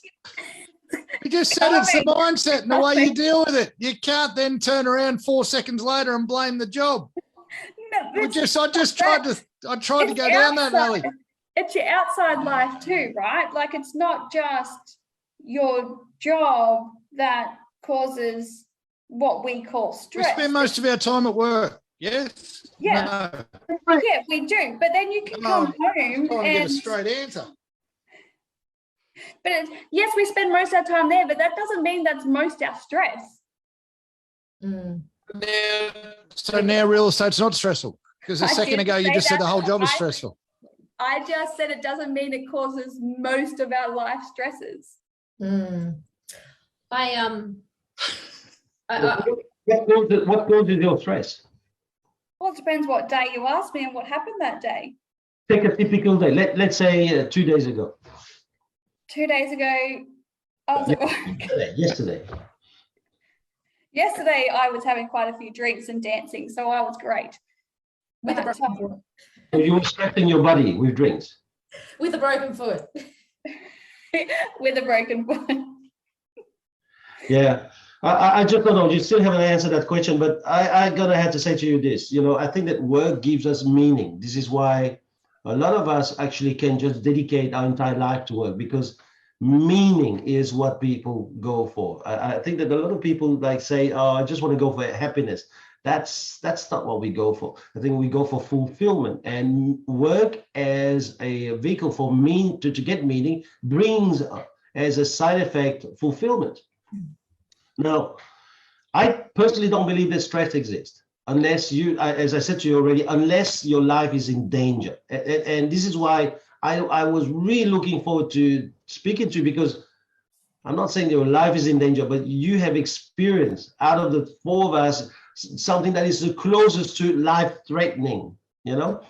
You just said it's the mindset and the way you deal with it. You can't then turn around 4 seconds later and blame the job. No, I tried to go down that alley. It's your outside life too, right? Like, it's not just your job that causes what we call stress. We spend most of our time at work. Yes. Yeah. No. Yeah, we do. But then you can come home and get a straight answer. But yes, we spend most of our time there, but that doesn't mean that's most our stress. So now real estate's not stressful, because a second ago you just said the whole job is stressful. I just said it doesn't mean it causes most of our life stresses. What causes your stress? Well, it depends what day you ask me and what happened that day. Take a typical day. Let's say 2 days ago. 2 days ago, I was at work. Yesterday. Yesterday, I was having quite a few drinks and dancing, so I was great. With a But, broken foot. So you were stretching your body with drinks. With a broken foot. with a broken foot. Yeah. I just don't know. You still haven't answered that question, but I'm gonna have to say to you this. You know, I think that work gives us meaning. This is why a lot of us actually can just dedicate our entire life to work, because meaning is what people go for. I think that a lot of people like say, "Oh, I just want to go for happiness." That's not what we go for. I think we go for fulfillment, and work as a vehicle for to get meaning brings as a side effect fulfillment. Now, I personally don't believe that stress exists unless you, as I said to you already, unless your life is in danger. And this is why I was really looking forward to speaking to you, because I'm not saying your life is in danger, but you have experienced out of the four of us something that is the closest to life threatening, you know?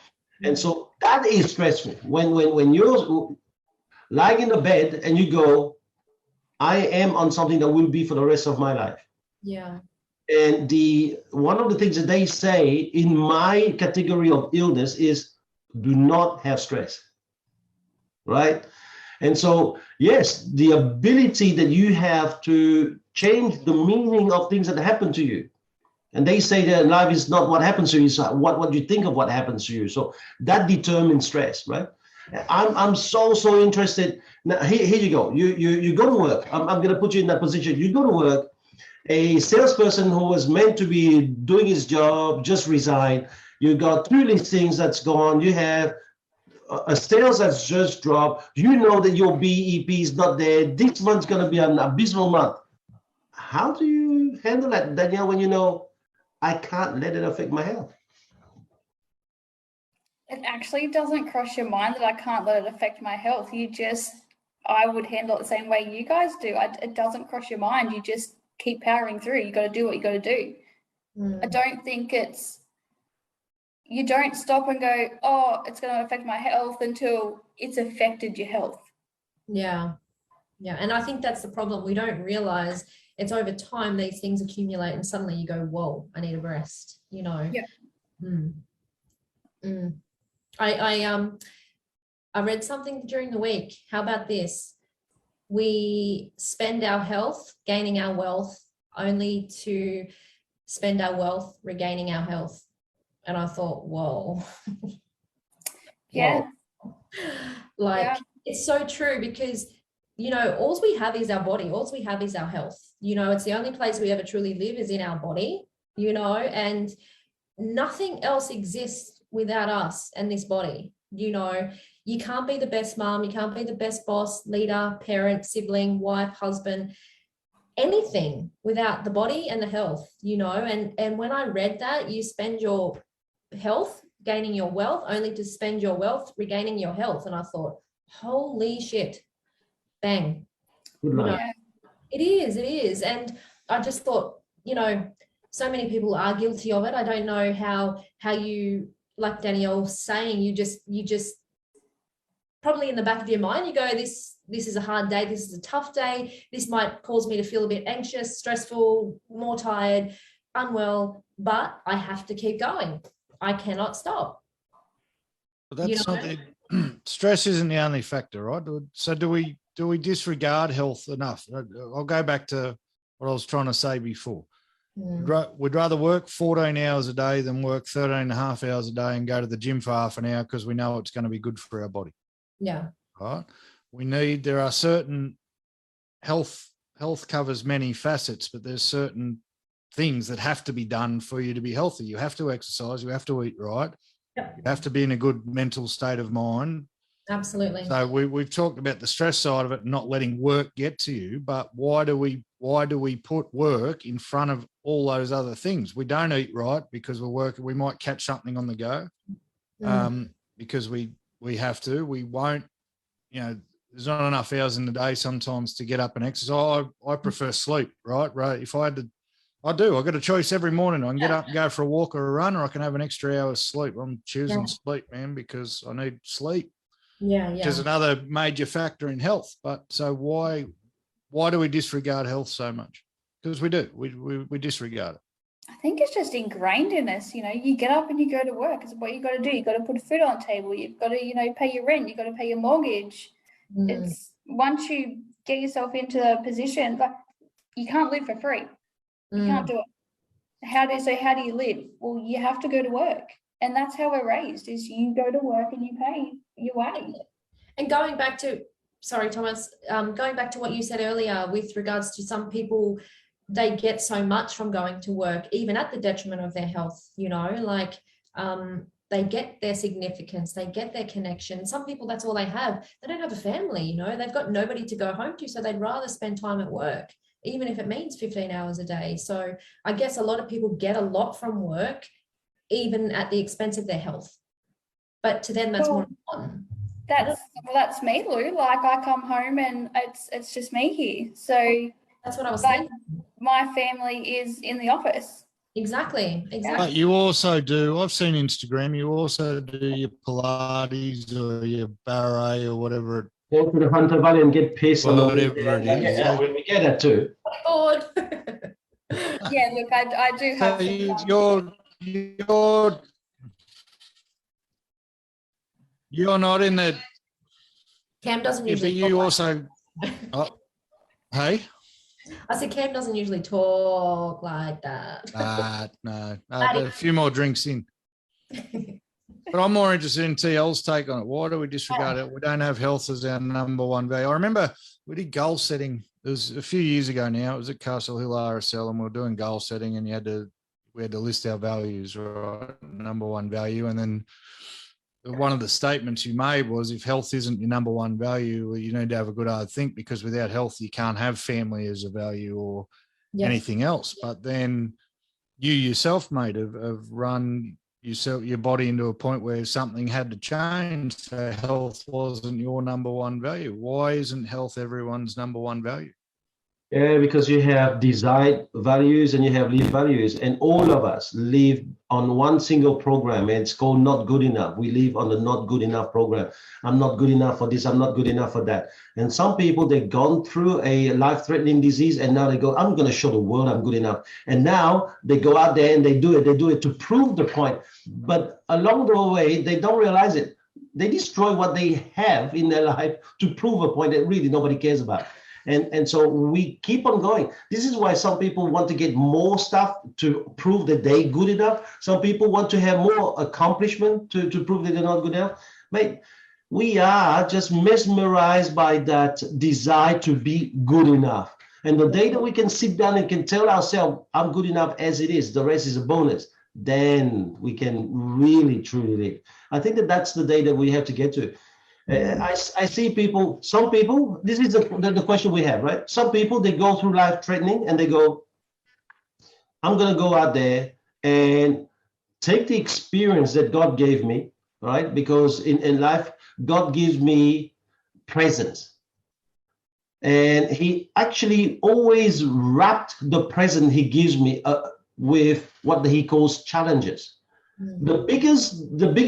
And so that is stressful. When you're lying in the bed and you go, I am on something that will be for the rest of my life. Yeah. And one of the things that they say in my category of illness is do not have stress, right? And so, yes, the ability that you have to change the meaning of things that happen to you. And they say that life is not what happens to you, it's what you think of what happens to you. So that determines stress, right? I'm so interested. Now, here you go. You go to work. I'm going to put you in that position. You go to work. A salesperson who was meant to be doing his job just resigned. You got 3 listings that's gone. You have a sales that's just dropped. You know that your BEP is not there. This month's going to be an abysmal month. How do you handle that, Danielle, when you know I can't let it affect my health? It actually doesn't cross your mind that I can't let it affect my health. I would handle it the same way you guys do. It doesn't cross your mind. You just keep powering through. You got to do what you got to do. I don't think you don't stop and go, oh, it's going to affect my health until it's affected your health. Yeah. Yeah. And I think that's the problem. We don't realize it's over time these things accumulate and suddenly you go, whoa, I need a rest, you know? Yeah. I read something during the week. How about this? We spend our health gaining our wealth only to spend our wealth regaining our health. And I thought, whoa. Yeah. It's so true, because, you know, all we have is our body. All we have is our health. You know, it's the only place we ever truly live is in our body, you know, and nothing else exists without us and this body. You know, you can't be the best mom, you can't be the best boss, leader, parent, sibling, wife, husband, anything without the body and the health, you know. And when I read that, you spend your health gaining your wealth only to spend your wealth regaining your health. And I thought, holy shit, bang. Good luck. You know, it is. And I just thought, you know, so many people are guilty of it. I don't know how you, like Danielle saying, you just probably in the back of your mind, you go, this is a hard day. This is a tough day. This might cause me to feel a bit anxious, stressful, more tired, unwell, but I have to keep going. I cannot stop. But that's something. Stress isn't the only factor, right? So do we disregard health enough? I'll go back to what I was trying to say before. We'd rather work 14 hours a day than work 13 and a half hours a day and go to the gym for half an hour because we know it's going to be good for our body. Yeah. Right. There are certain health covers many facets, but there's certain things that have to be done for you to be healthy. You have to exercise, you have to eat right. Yep. You have to be in a good mental state of mind. Absolutely. So we've talked about the stress side of it, not letting work get to you, but why do we put work in front of all those other things? We don't eat right because we're working. We might catch something on the go because we have to. We won't, you know, there's not enough hours in the day sometimes to get up and exercise. I prefer sleep, right? If I had to, I've got a choice every morning. I can get up and go for a walk or a run, or I can have an extra hour's sleep. I'm choosing sleep, man, because I need sleep. Yeah. Which is another major factor in health. But so why do we disregard health so much? Because we do. We disregard it. I think it's just ingrained in us. You get up and you go to work. It's what you got to do. You got to put food on the table. You've got to, pay your rent. You got to pay your mortgage. It's once you get yourself into a position, like you can't live for free. You can't do it. How do you live? Well, you have to go to work, and that's how we're raised: is you go to work and you pay your way. And going back to, sorry, Thomas, going back to what you said earlier with regards to some people, they get so much from going to work, even at the detriment of their health, they get their significance, they get their connection. Some people, that's all they have. They don't have a family, they've got nobody to go home to. So they'd rather spend time at work, even if it means 15 hours a day. So I guess a lot of people get a lot from work, even at the expense of their health. But to them, that's more important. That's me, Lou. Like I come home and it's just me here. So that's what I was saying. My family is in the office. Exactly. But you also do, I've seen Instagram, you also do your Pilates or your barre or whatever. Go to the Hunter Valley and get pissed. Whatever it is. Yeah, we get that too. Bored. Yeah, look, I do have. So you're not in the. Cam doesn't usually. But you also. Hey. I said Cam doesn't usually talk like that. No. A few more drinks in. But I'm more interested in TL's take on it. Why do we disregard it? We don't have health as our number one value. I remember we did goal setting. It was a few years ago now. It was at Castle Hill RSL, and we were doing goal setting, and we had to list our values, right? Number one value, and then one of the statements you made was, if health isn't your number one value, well, you need to have a good hard think, because without health, you can't have family as a value or anything else. But then you yourself, mate, have run your body into a point where something had to change. So health wasn't your number one value. Why isn't health everyone's number one value? Yeah, because you have desired values and you have lived values, and all of us live on one single program, and it's called not good enough. We live on the not good enough program. I'm not good enough for this. I'm not good enough for that. And some people, they've gone through a life-threatening disease, and now they go, I'm going to show the world I'm good enough. And now they go out there and they do it. They do it to prove the point. But along the way, they don't realize it. They destroy what they have in their life to prove a point that really nobody cares about. And so we keep on going. This is why some people want to get more stuff to prove that they're good enough. Some people want to have more accomplishment to prove that they're not good enough. Mate, we are just mesmerized by that desire to be good enough. And the day that we can sit down and can tell ourselves, I'm good enough as it is, the rest is a bonus, then we can really, truly live. I think that's the day that we have to get to. I see people, some people, this is the question we have, right? Some people, they go through life threatening and they go, I'm going to go out there and take the experience that God gave me, right? Because in life, God gives me presents. And he actually always wrapped the present he gives me with what he calls challenges. The bigger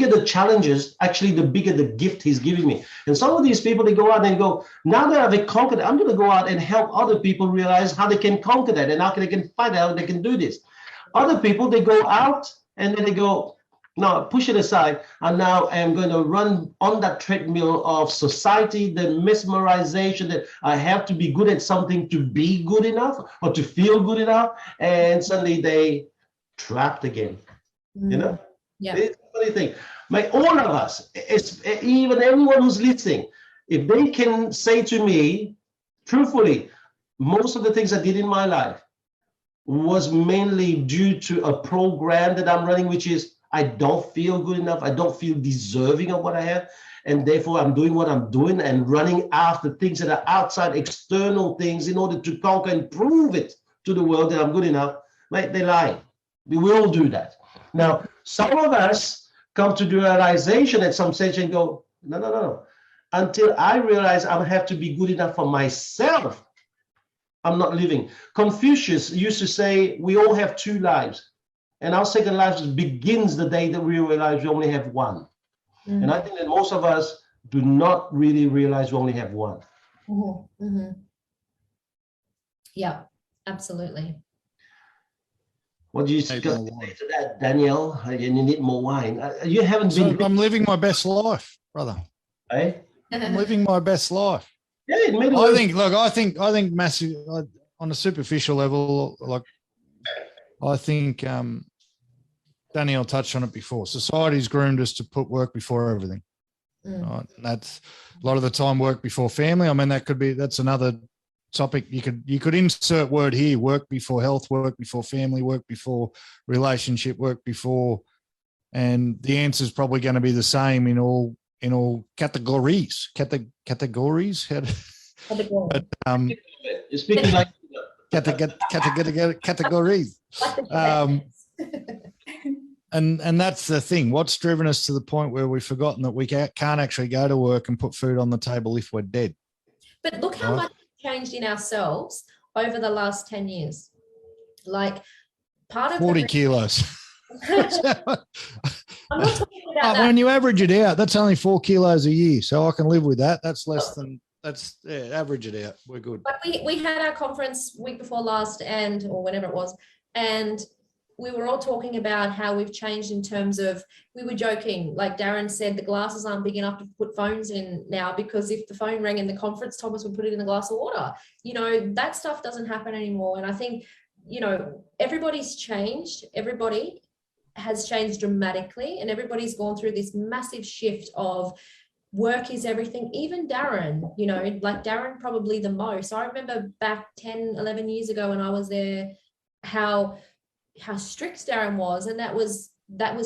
the challenges, actually, the bigger the gift he's giving me. And some of these people, they go out and go, now that I've conquered it, I'm going to go out and help other people realize how they can conquer that and how they can find out how they can do this. Other people, they go out and then they go, no, push it aside. And now I am going to run on that treadmill of society, the mesmerization that I have to be good at something to be good enough or to feel good enough. And suddenly they trapped again. You know, it's a funny thing. All of us, even everyone who's listening, if they can say to me, truthfully, most of the things I did in my life was mainly due to a program that I'm running, which is I don't feel good enough. I don't feel deserving of what I have. And therefore, I'm doing what I'm doing and running after things that are outside, external things, in order to conquer and prove it to the world that I'm good enough. Mate, they lie. We will do that. Now, some of us come to the realization at some stage and go, no. Until I realize I have to be good enough for myself, I'm not living. Confucius used to say, we all have two lives. And our second life begins the day that we realize we only have one. Mm-hmm. And I think that most of us do not really realize we only have one. Mm-hmm. Mm-hmm. Yeah. Absolutely. What do you say to that, Danielle? You need more wine. You haven't been. I'm living my best life, brother. Eh? I'm living my best life. Yeah, it made I think massive on a superficial level, like I think Danielle touched on it before. Society's groomed us to put work before everything. Right? And that's a lot of the time work before family. I mean, that's another topic. You could insert word here: work before health, work before family, work before relationship, work before, and the answer is probably going to be the same in all categories. Categories. But, you're speaking like categories. And that's the thing. What's driven us to the point where we've forgotten that we can't actually go to work and put food on the table if we're dead. But look how much changed in ourselves over the last 10 years. Like part of 40 kilos. I'm not talking about that. When you average it out, that's only 4 kilos a year. So I can live with that. That's average it out. We're good. But we had our conference week before last or whenever it was, and we were all talking about how we've changed in terms of, we were joking, like Darren said, the glasses aren't big enough to put phones in now, because if the phone rang in the conference, Thomas would put it in a glass of water. That stuff doesn't happen anymore. And I think, everybody's changed. Everybody has changed dramatically, and everybody's gone through this massive shift of work is everything. Even Darren, like Darren probably the most. I remember back 10, 11 years ago when I was there, how strict Darren was, and that was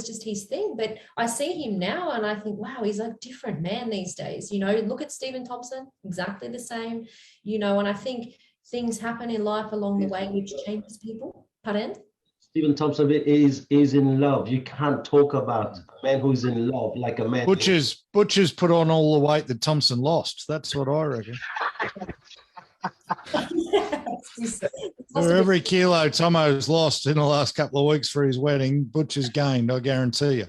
just his thing. But I see him now and I think, wow, he's a different man these days. Look at Stephen Thompson, exactly the same, and I think things happen in life along the way which changes people. Pardon? Stephen Thompson is in love. You can't talk about a man who's in love like a man. Butcher's put on all the weight that Thompson lost. That's what I reckon. For every kilo Tomo's lost in the last couple of weeks for his wedding, Butcher's gained, I guarantee you.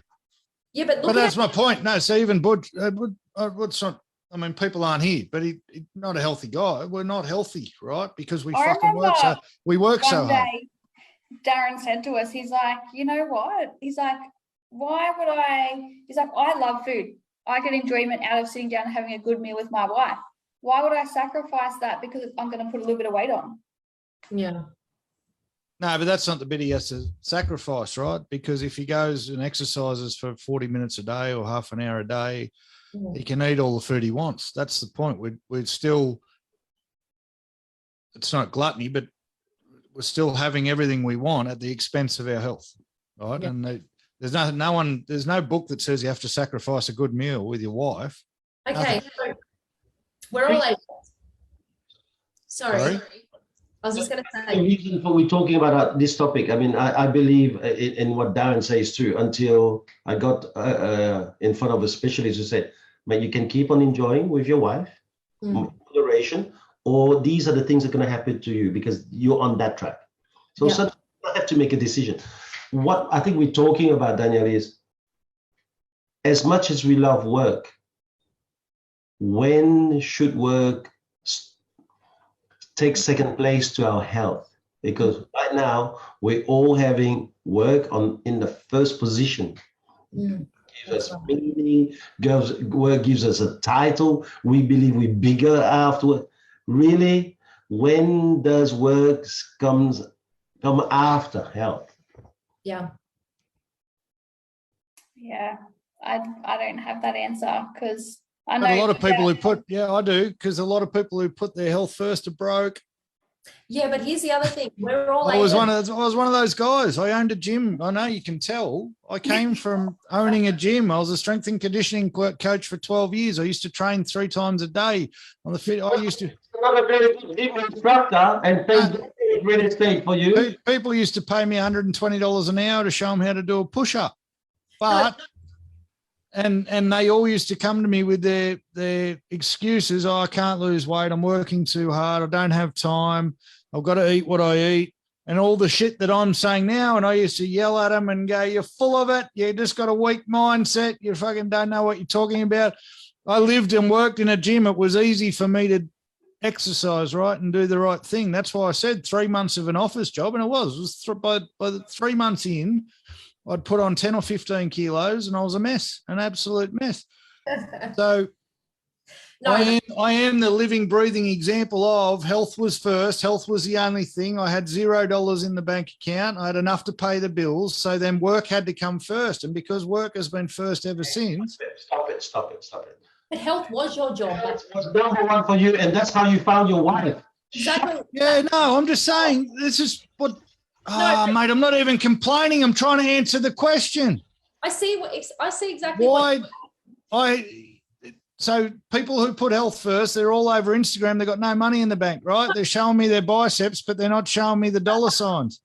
Yeah, but that's my point. No, so even Butch, people aren't here, but he's not a healthy guy. We're not healthy, right? Because we work so hard. Darren said to us, he's like, you know what? He's like, I love food. I get enjoyment out of sitting down and having a good meal with my wife. Why would I sacrifice that because I'm going to put a little bit of weight on? Yeah. No, but that's not the bit he has to sacrifice, right? Because if he goes and exercises for 40 minutes a day or half an hour a day, he can eat all the food he wants. That's the point. We're still, it's not gluttony, but we're still having everything we want at the expense of our health, right? Yeah. And there's no book that says you have to sacrifice a good meal with your wife. Okay, so we're all able. Sorry. I was just going to say. The reason for we talking about this topic, I believe in what Darren says too, until I got in front of a specialist who said, "Man, you can keep on enjoying with your wife, moderation, or these are the things that are going to happen to you because you're on that track." So sometimes you have to make a decision. What I think we're talking about, Danielle, is as much as we love work, when should work take second place to our health? Because right now we're all having work in the first position. Gives us meaning, work gives us a title. We believe we're bigger afterward. Really, when does work come after health? Yeah, I don't have that answer because I know a lot of people who put, I do, because a lot of people who put their health first are broke. Yeah, but here's the other thing. We're all I was one of those guys. I owned a gym. I know you can tell. I came from owning a gym. I was a strength and conditioning coach for 12 years. I used to train 3 times a day on the fit. I used to. Not a very good gym instructor, and real estate for you. People used to pay me $120 an hour to show them how to do a push-up, but. And they all used to come to me with their excuses. Oh, I can't lose weight. I'm working too hard. I don't have time. I've got to eat what I eat. And all the shit that I'm saying now. And I used to yell at them and go, "You're full of it. You just got a weak mindset. You fucking don't know what you're talking about." I lived and worked in a gym. It was easy for me to exercise right and do the right thing. That's why I said 3 months of an office job, and it was by the 3 months in, I'd put on 10 or 15 kilos and I was a mess, an absolute mess. So No, I am the living, breathing example of health was first. Health was the only thing. I had $0 in the bank account. I had enough to pay the bills. So then work had to come first. And because work has been first ever since. Stop it. but health was your job. That was number one for you, and that's how you found your wife. Exactly. Yeah, no, I'm just saying this is what, mate, I'm not even complaining. I'm trying to answer the question. I see exactly what. So people who put health first, they're all over Instagram. They've got no money in the bank, right? They're showing me their biceps, but they're not showing me the dollar signs.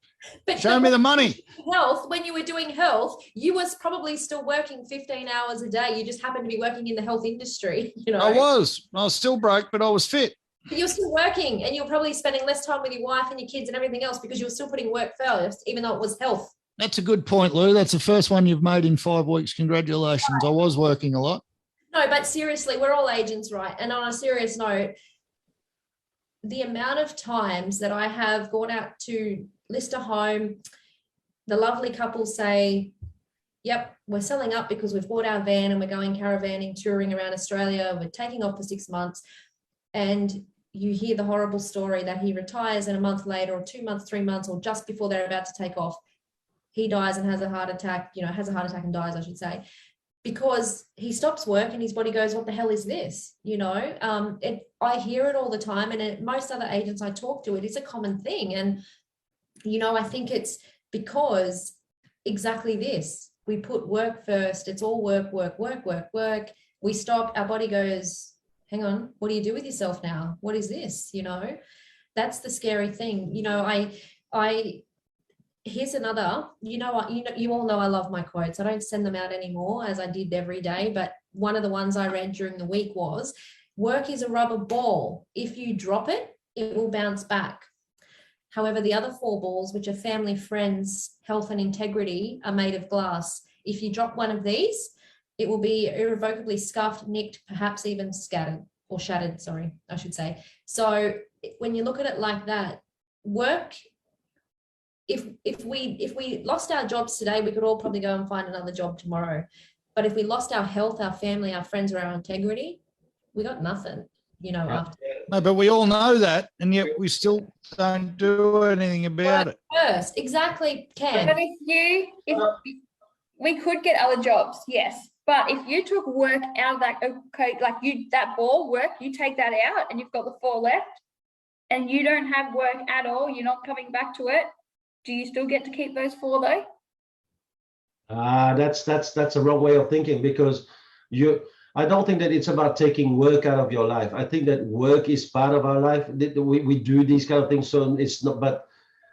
Show me the money. Health, when you were doing health, you was probably still working 15 hours a day. You just happened to be working in the health industry, you know. I was still broke, but I was fit. But you're still working, and you're probably spending less time with your wife and your kids and everything else because you were still putting work first, even though it was health. That's a good point, Lou. That's the first one you've made in 5 weeks. Congratulations. I was working a lot. No, but seriously, we're all agents, right? And on a serious note, the amount of times that I have gone out to list a home, the lovely couple say, yep, we're selling up because we've bought our van and we're going caravanning, touring around Australia. We're taking off for 6 months. And you hear the horrible story that he retires and a month later or 2 months, 3 months, or just before they're about to take off, he dies and has a heart attack, has a heart attack and dies, I should say, because he stops work and his body goes, what the hell is this? I hear it all the time, and most other agents I talk to, it is a common thing. And, I think it's because exactly this, we put work first. It's all work. We stop, our body goes, hang on, what do you do with yourself now? What is this? That's the scary thing. Here's another, you all know I love my quotes. I don't send them out anymore as I did every day, but one of the ones I read during the week was, work is a rubber ball. If you drop it, it will bounce back. However, the other 4 balls, which are family, friends, health, and integrity, are made of glass. If you drop one of these, it will be irrevocably scuffed, nicked, perhaps even shattered, sorry, I should say. So when you look at it like that, work, if we lost our jobs today, we could all probably go and find another job tomorrow. But if we lost our health, our family, our friends, or our integrity, we got nothing, after. No, but we all know that, and yet we still don't do anything about it. First, exactly, Cam. But if we could get other jobs, yes. But if you took work out of that, okay, like that ball work, you take that out and you've got the 4 left and you don't have work at all, you're not coming back to it, do you still get to keep those 4 though? That's a wrong way of thinking, because I don't think that it's about taking work out of your life. I think that work is part of our life. We do these kind of things, so it's not, but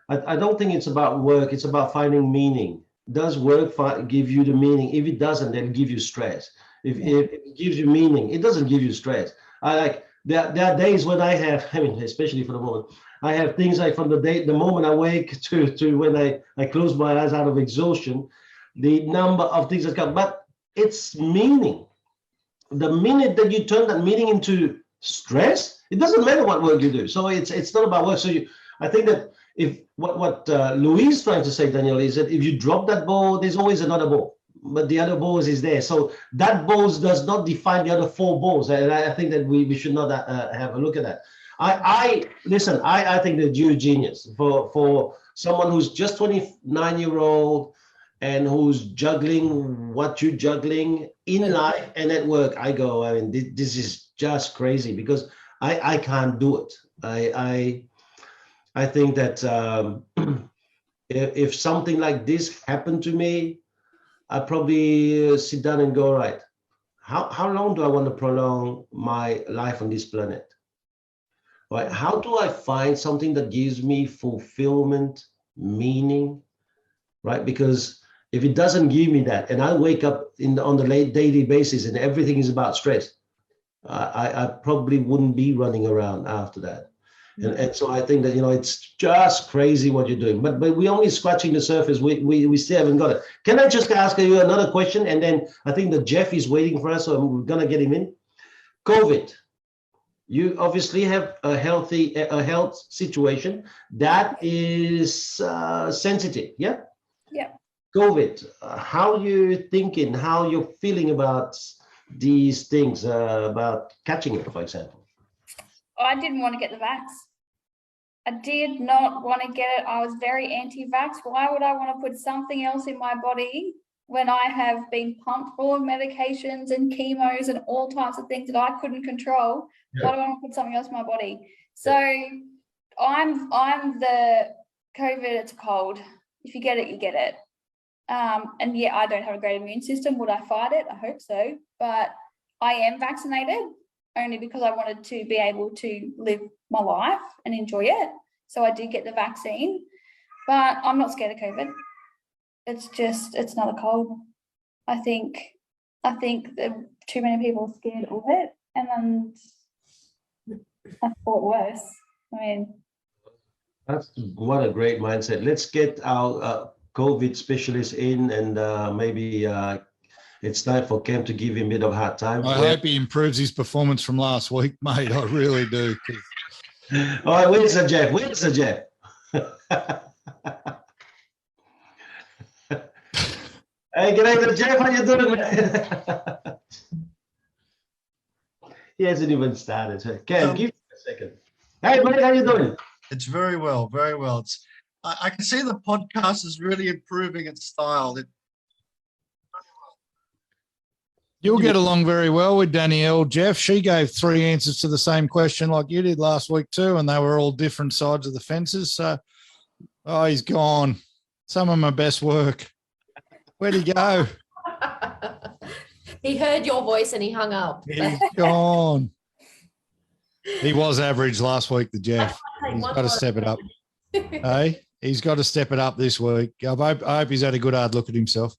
I don't think it's about work. It's about finding meaning. Does work give you the meaning? If it doesn't, then give you stress. If it gives you meaning, it doesn't give you stress. There are days when I have, especially for the moment, I have things like from the moment I wake to when I close my eyes out of exhaustion, the number of things that come, but it's meaning. The minute that you turn that meaning into stress, it doesn't matter what work you do. So it's not about work. So I think that if what Louise is trying to say, Daniel, is that if you drop that ball, there's always another ball, but the other balls is there. So that balls does not define the other 4 balls. And I think that we should not have a look at that. I think that you're a genius for someone who's just 29-year-old and who's juggling what you're juggling in life and at work. This is just crazy, because I can't do it. I think that if something like this happened to me, I'd probably sit down and go, right, how long do I want to prolong my life on this planet? Right? How do I find something that gives me fulfillment, meaning, right? Because if it doesn't give me that, and I wake up on the daily basis and everything is about stress, I probably wouldn't be running around after that. And so I think that, it's just crazy what you're doing, but we're only scratching the surface. We still haven't got it. Can I just ask you another question? And then I think that Jeff is waiting for us, so we're going to get him in. COVID. You obviously have a health situation that is sensitive. Yeah. Yeah. COVID. How you thinking? How you're feeling about these things? About catching it, for example. I didn't want to get the vax. I did not want to get it. I was very anti-vax. Why would I want to put something else in my body when I have been pumped full of medications and chemos and all types of things that I couldn't control? Yeah. Why do I want to put something else in my body? So I'm the COVID, it's cold. If you get it, you get it. And yeah, I don't have a great immune system. Would I fight it? I hope so. But I am vaccinated only because I wanted to be able to live my life and enjoy it. So I did get the vaccine, but I'm not scared of COVID. It's not a cold. I think that too many people are scared of it, and then I thought worse. I mean, That's what a great mindset. Let's get our COVID specialist in, and maybe it's time for Cam to give him a bit of hard time. I hope he improves his performance from last week, mate. I really do. All right, where's the Jeff? Where's the Jeff? Hey, good day, Jeff. How you doing? He hasn't even started. Cam, give me a second. Hey, mate, how you doing? It's very well, very well. It's I can see the podcast is really improving its style. You'll get along very well with Danielle, Jeff. She gave 3 answers to the same question like you did last week too, and they were all different sides of the fences. So, oh, he's gone. Some of my best work. Where'd he go? He heard your voice and he hung up. He's gone. He was average last week, the Jeff. He's got to step it up. Hey, he's got to step it up this week. I hope he's had a good hard look at himself.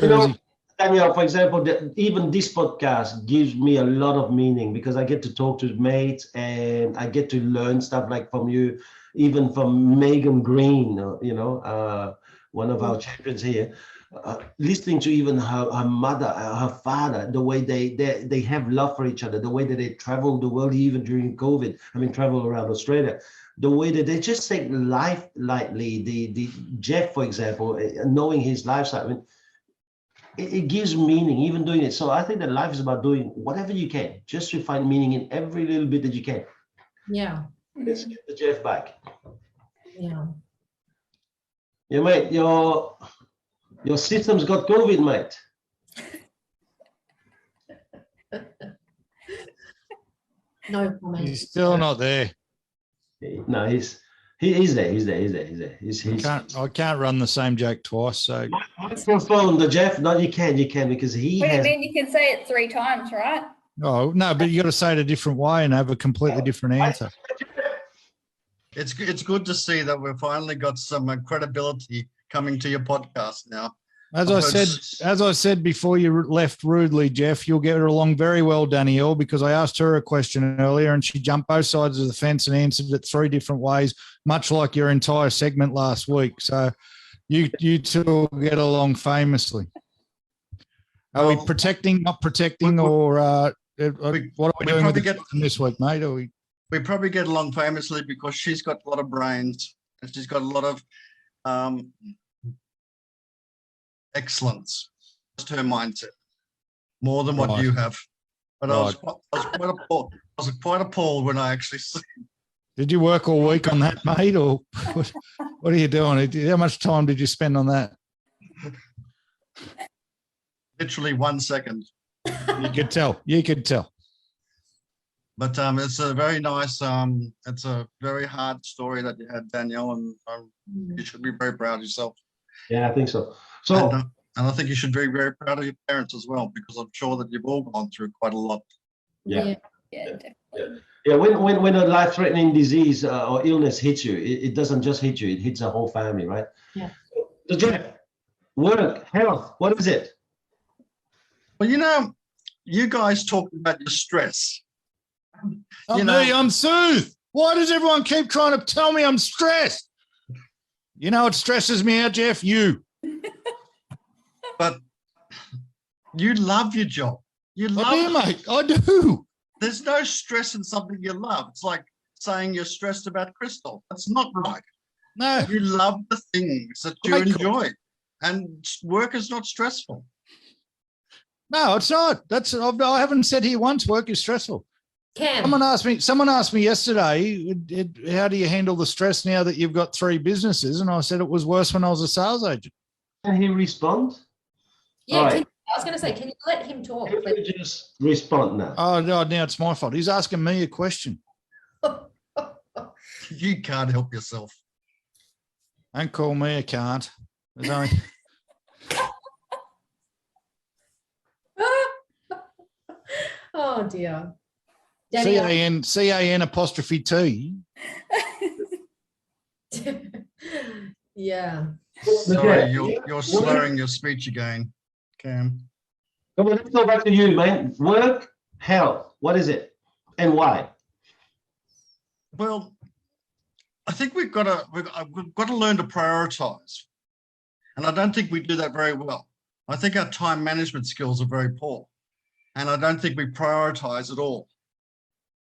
You know, Daniel, for example, even this podcast gives me a lot of meaning because I get to talk to mates and I get to learn stuff like from you, even from Megan Green, you know, one of our champions here. Listening to even her mother, her father, the way they have love for each other, the way that they travel the world, even during COVID. I mean, travel around Australia, the way that they just take life lightly. The Jeff, for example, knowing his lifestyle, I mean, it gives meaning, even doing it. So I think that life is about doing whatever you can, just to find meaning in every little bit that you can. Yeah. Let's get the Jeff back. Yeah. Yeah, mate, your system's got COVID, mate. No comment. He's still not there. No, he's there. I can't run the same joke twice. So Microphone, the Jeff. No, you can because he what do you has. mean? You can say it 3 times, right? oh no, but you got to say it a different way and have a completely different answer. It's good to see that we've finally got some credibility coming to your podcast now. As I said before you left rudely, Jeff, you'll get along very well, Danielle, because I asked her a question earlier and she jumped both sides of the fence and answered it 3 different ways, much like your entire segment last week. So you two will get along famously. Are we protecting, not protecting, or what are we doing with this week, mate? We probably get along famously because she's got a lot of brains and she's got a lot of excellence. Just her mindset, more than what you have. But I was quite appalled when I actually seen. Did you work all week on that, mate, or what are you doing? How much time did you spend on that? Literally 1 second. You could tell. But it's a very nice, it's a very hard story that you had, Danielle, and you should be very proud of yourself. Yeah, I think so. And I think you should be very proud of your parents as well, because I'm sure that you've all gone through quite a lot. Yeah, definitely. Yeah. When a life-threatening disease or illness hits you, it doesn't just hit you; it hits a whole family, right? Yeah. So, Jeff, work, health, what is it? Well, you guys talk about your stress. I'm soothed. Why does everyone keep trying to tell me I'm stressed? You know what stresses me out, Jeff? You. But you love your job. I do, mate. I do. There's no stress in something you love. It's like saying you're stressed about crystal. That's not right. No. You love the things that you enjoy, and work is not stressful. No, it's not. I haven't said here once work is stressful. Cam. Someone asked me yesterday, how do you handle the stress now that you've got 3 businesses? And I said it was worse when I was a sales agent. Can he respond? Yeah, Right. I was going to say, can you let him talk? Can you just respond now? Oh, no, now it's my fault. He's asking me a question. You can't help yourself. Don't call me a can't. Oh, dear. Danielle. CAN apostrophe T. Yeah. Sorry, you're slurring your speech again, Cam. Come on, let's go back to you, man. Work, health. What is it and why? Well, I think we've got to learn to prioritize, and I don't think we do that very well. I think our time management skills are very poor, and I don't think we prioritize at all.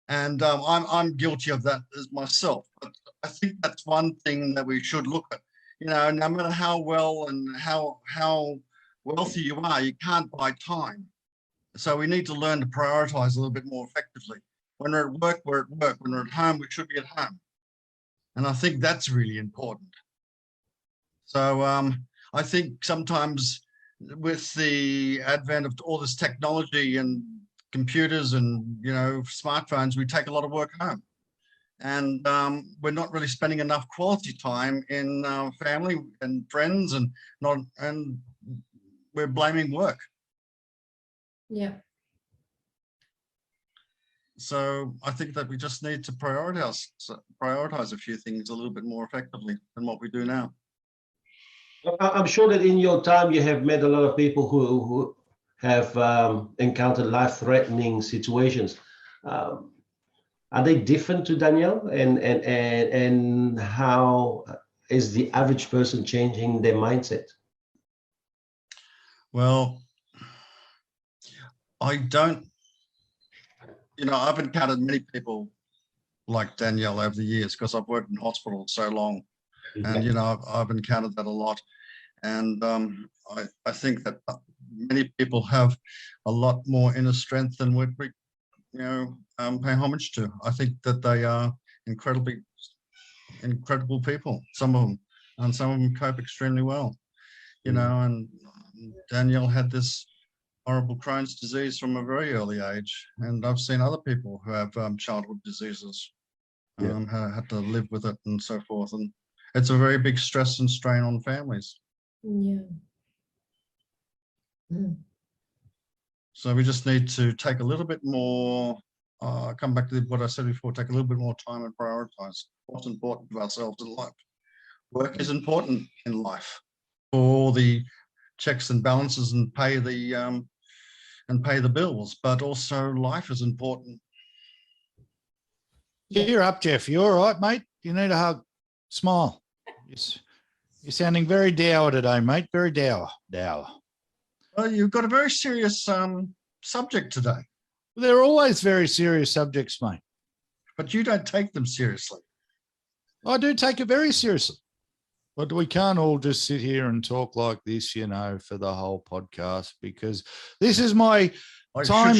And I'm guilty of that as myself. But I think that's one thing that we should look at. You know, no matter how well and how wealthy you are, you can't buy time. So we need to learn to prioritize a little bit more effectively. When we're at work, we're at work. When we're at home, we should be at home. And I think that's really important. So I think sometimes with the advent of all this technology and computers and, you know, smartphones, we take a lot of work home. And we're not really spending enough quality time in family and friends, and we're blaming work. Yeah. So I think that we just need to prioritize a few things a little bit more effectively than what we do now. I'm sure that in your time you have met a lot of people who have encountered life-threatening situations. Are they different to Danielle? And how is the average person changing their mindset? Well, I don't, you know, I've encountered many people like Danielle over the years because I've worked in hospitals so long. And, you know, I've encountered that a lot. And I think that many people have a lot more inner strength than we, you know, pay homage to. I think that they are incredible people, some of them, and some of them cope extremely well, you know. And Danielle had this horrible Crohn's disease from a very early age, and I've seen other people who have childhood diseases had to live with it and so forth, and it's a very big stress and strain on families. Yeah. Mm. So we just need to take a little bit more, come back to what I said before, take a little bit more time and prioritize what's important to ourselves in life. Work is important in life for all the checks and balances and pay the bills, but also life is important. Cheer up, Jeff. You all right, mate? You need a hug. Smile. You're sounding very dour today, mate. Very dour. Well, you've got a very serious subject today. They're always very serious subjects, mate. But you don't take them seriously. I do take it very seriously. But we can't all just sit here and talk like this, you know, for the whole podcast, because this is my time.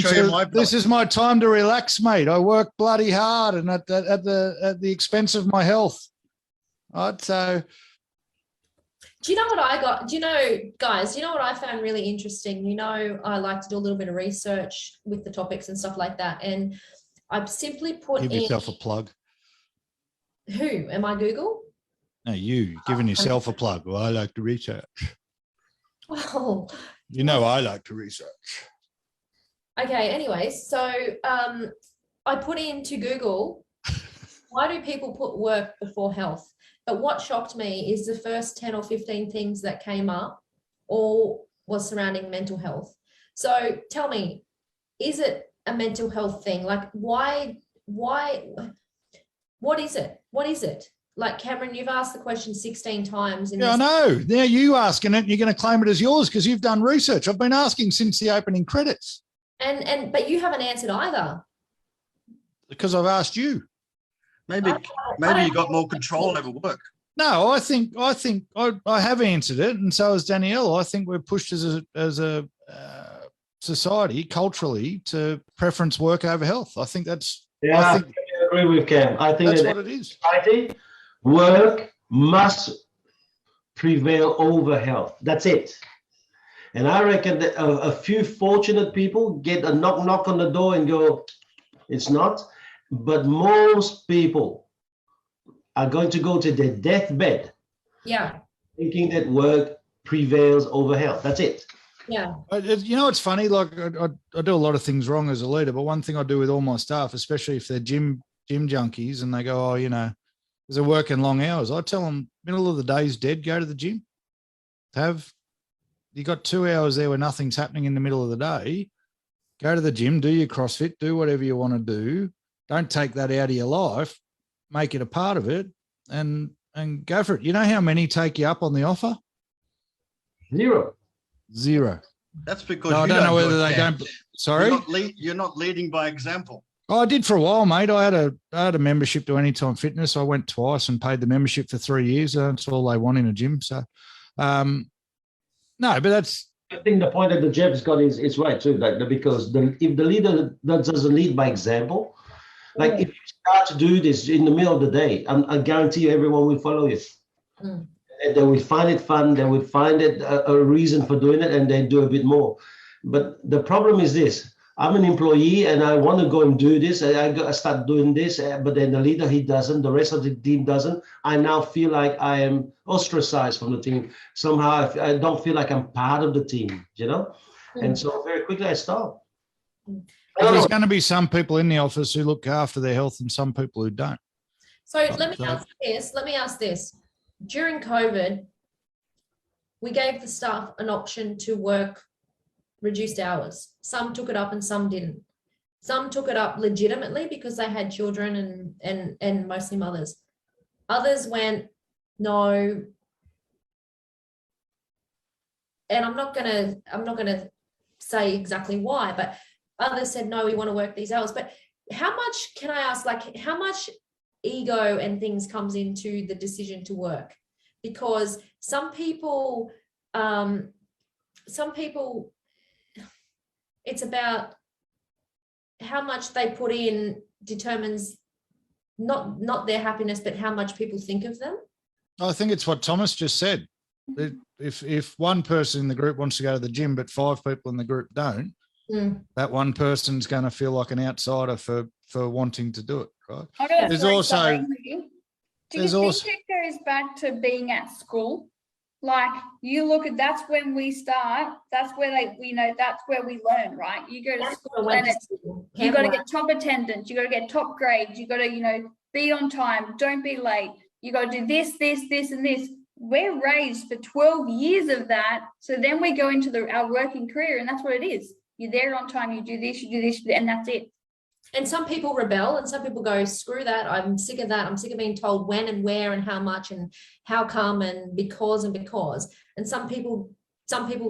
This is my time to relax, mate. I work bloody hard and at the expense of my health. Right, so. Do you know what I got? Do you know, guys, you know what I found really interesting? You know, I like to do a little bit of research with the topics and stuff like that. And I've simply put Give yourself a plug. Who? Am I Google? No, you giving yourself a plug. Well, I like to research. Well, you know, I like to research. Okay, anyways, so I put into Google, why do people put work before health? But what shocked me is the first 10 or 15 things that came up all was surrounding mental health. So tell me, is it a mental health thing? Like, why, what is it? What is it? Like, Cameron, you've asked the question 16 times. Yeah, I know. Now you asking it, you're going to claim it as yours because you've done research. I've been asking since the opening credits. But you haven't answered either. because I've asked you. Maybe you got more control over work. No, I think I have answered it, and so has Danielle. I think we're pushed as a society culturally to preference work over health. I think that's. Yeah, I think I agree with Cam. I think that's that what it is. society, work must prevail over health. That's it. And I reckon that a few fortunate people get a knock on the door and go, it's not. But most people are going to go to their deathbed thinking that work prevails over health. That's it. Yeah. You know, it's funny. Like I do a lot of things wrong as a leader, but one thing I do with all my staff, especially if they're gym junkies, and they go, oh, you know, because they're working long hours, I tell them, middle of the day's dead, go to the gym. You got 2 hours there where nothing's happening in the middle of the day. Go to the gym, do your CrossFit, do whatever you want to do. Don't take that out of your life. Make it a part of it, and go for it. You know how many take you up on the offer? Zero. That's because I don't know whether they don't. Sorry, you're not leading by example. Oh, I did for a while, mate. I had a membership to Anytime Fitness. I went twice and paid the membership for 3 years. That's all they want in a gym. So, no, but that's. I think the point that the Jeff's got is right too. Like, because if the leader doesn't lead by example, like if you start to do this in the middle of the day, I guarantee you everyone will follow you. And they will find it fun. They will find it a reason for doing it, and they do a bit more. But the problem is this. I'm an employee and I want to go and do this. I start doing this, but then the leader, he doesn't. The rest of the team doesn't. I now feel like I am ostracized from the team. Somehow I don't feel like I'm part of the team, you know? And so very quickly I stop. There's going to be some people in the office who look after their health and some people who don't. So let me ask this. During COVID, we gave the staff an option to work reduced hours. Some took it up and some didn't. Some took it up legitimately because they had children and mostly mothers. Others went, no. And I'm not gonna say exactly why, but others said, no, we want to work these hours. But how much, can I ask, like, how much ego and things comes into the decision to work? Because some people, it's about how much they put in determines not their happiness, but how much people think of them. I think it's what Thomas just said. If one person in the group wants to go to the gym, but 5 people in the group don't, that one person's going to feel like an outsider for wanting to do it, right? There's also... Do you think it goes back to being at school? Like, you look at, that's when we start, that's where that's where we learn, right? You go to school and you got to get top attendance, you got to get top grades, you got to, be on time, don't be late, you got to do this, and this. We're raised for 12 years of that. So then we go into our working career, and that's what it is. You're there on time, you do this, and that's it. And some people rebel and some people go, screw that. I'm sick of that. I'm sick of being told when and where and how much and how come and because. And some people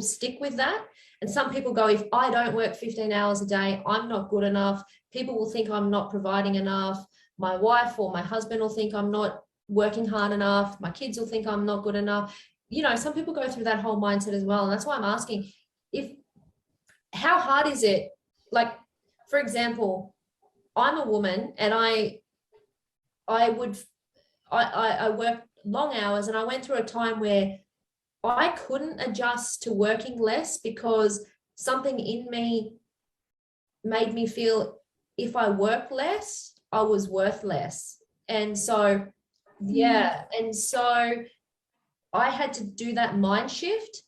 stick with that. And some people go, if I don't work 15 hours a day, I'm not good enough. People will think I'm not providing enough. My wife or my husband will think I'm not working hard enough. My kids will think I'm not good enough. Some people go through that whole mindset as well. And that's why I'm asking, how hard is it? Like, for example, I'm a woman and I work long hours, and I went through a time where I couldn't adjust to working less because something in me made me feel if I work less, I was worth less. And so, I had to do that mind shift.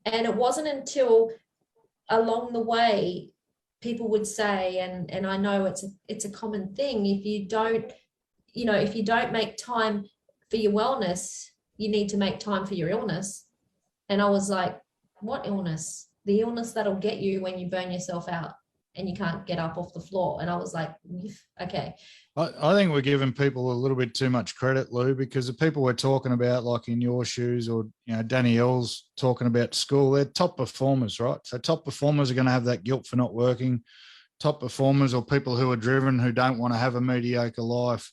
And it wasn't until along the way people would say, and I know it's a common thing, if you don't make time for your wellness, you need to make time for your illness. And I was like, what illness? The illness that'll get you when you burn yourself out and you can't get up off the floor. And I was like, okay. I think we're giving people a little bit too much credit, Lou, because the people we're talking about, like in your shoes, or Danielle's talking about school, they're top performers, right? So top performers are going to have that guilt for not working. top performers or people who are driven, who don't want to have a mediocre life,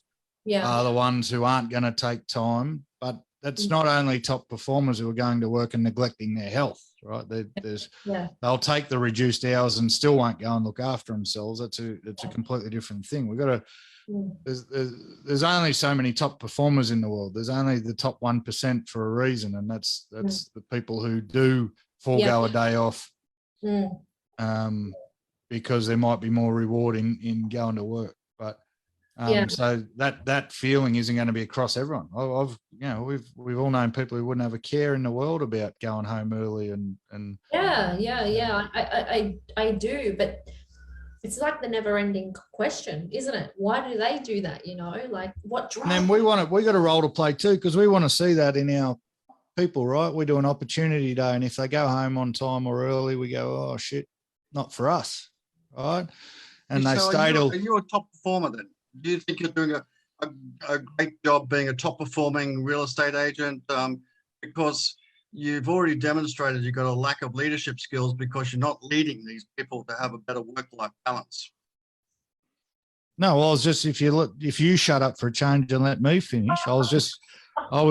are the ones who aren't going to take time. But that's not only top performers who are going to work and neglecting their health, right? They'll take the reduced hours and still won't go and look after themselves. It's a completely different thing. We've got to. There's only so many top performers in the world. There's only the top 1% for a reason, and that's the people who do forego a day off because there might be more reward in going to work. But so that feeling isn't going to be across everyone. We've all known people who wouldn't have a care in the world about going home early and I do, but it's like the never-ending question, isn't it? Why do they do that? Like what drives? And then we got a role to play too, because we want to see that in our people, right? We do an opportunity day, and if they go home on time or early, we go, oh shit, not for us, right? And they stay till. Are you a top performer then? Do you think you're doing a great job being a top performing real estate agent? Because you've already demonstrated you've got a lack of leadership skills because you're not leading these people to have a better work-life balance. No, I was just, if you shut up for a change and let me finish, I was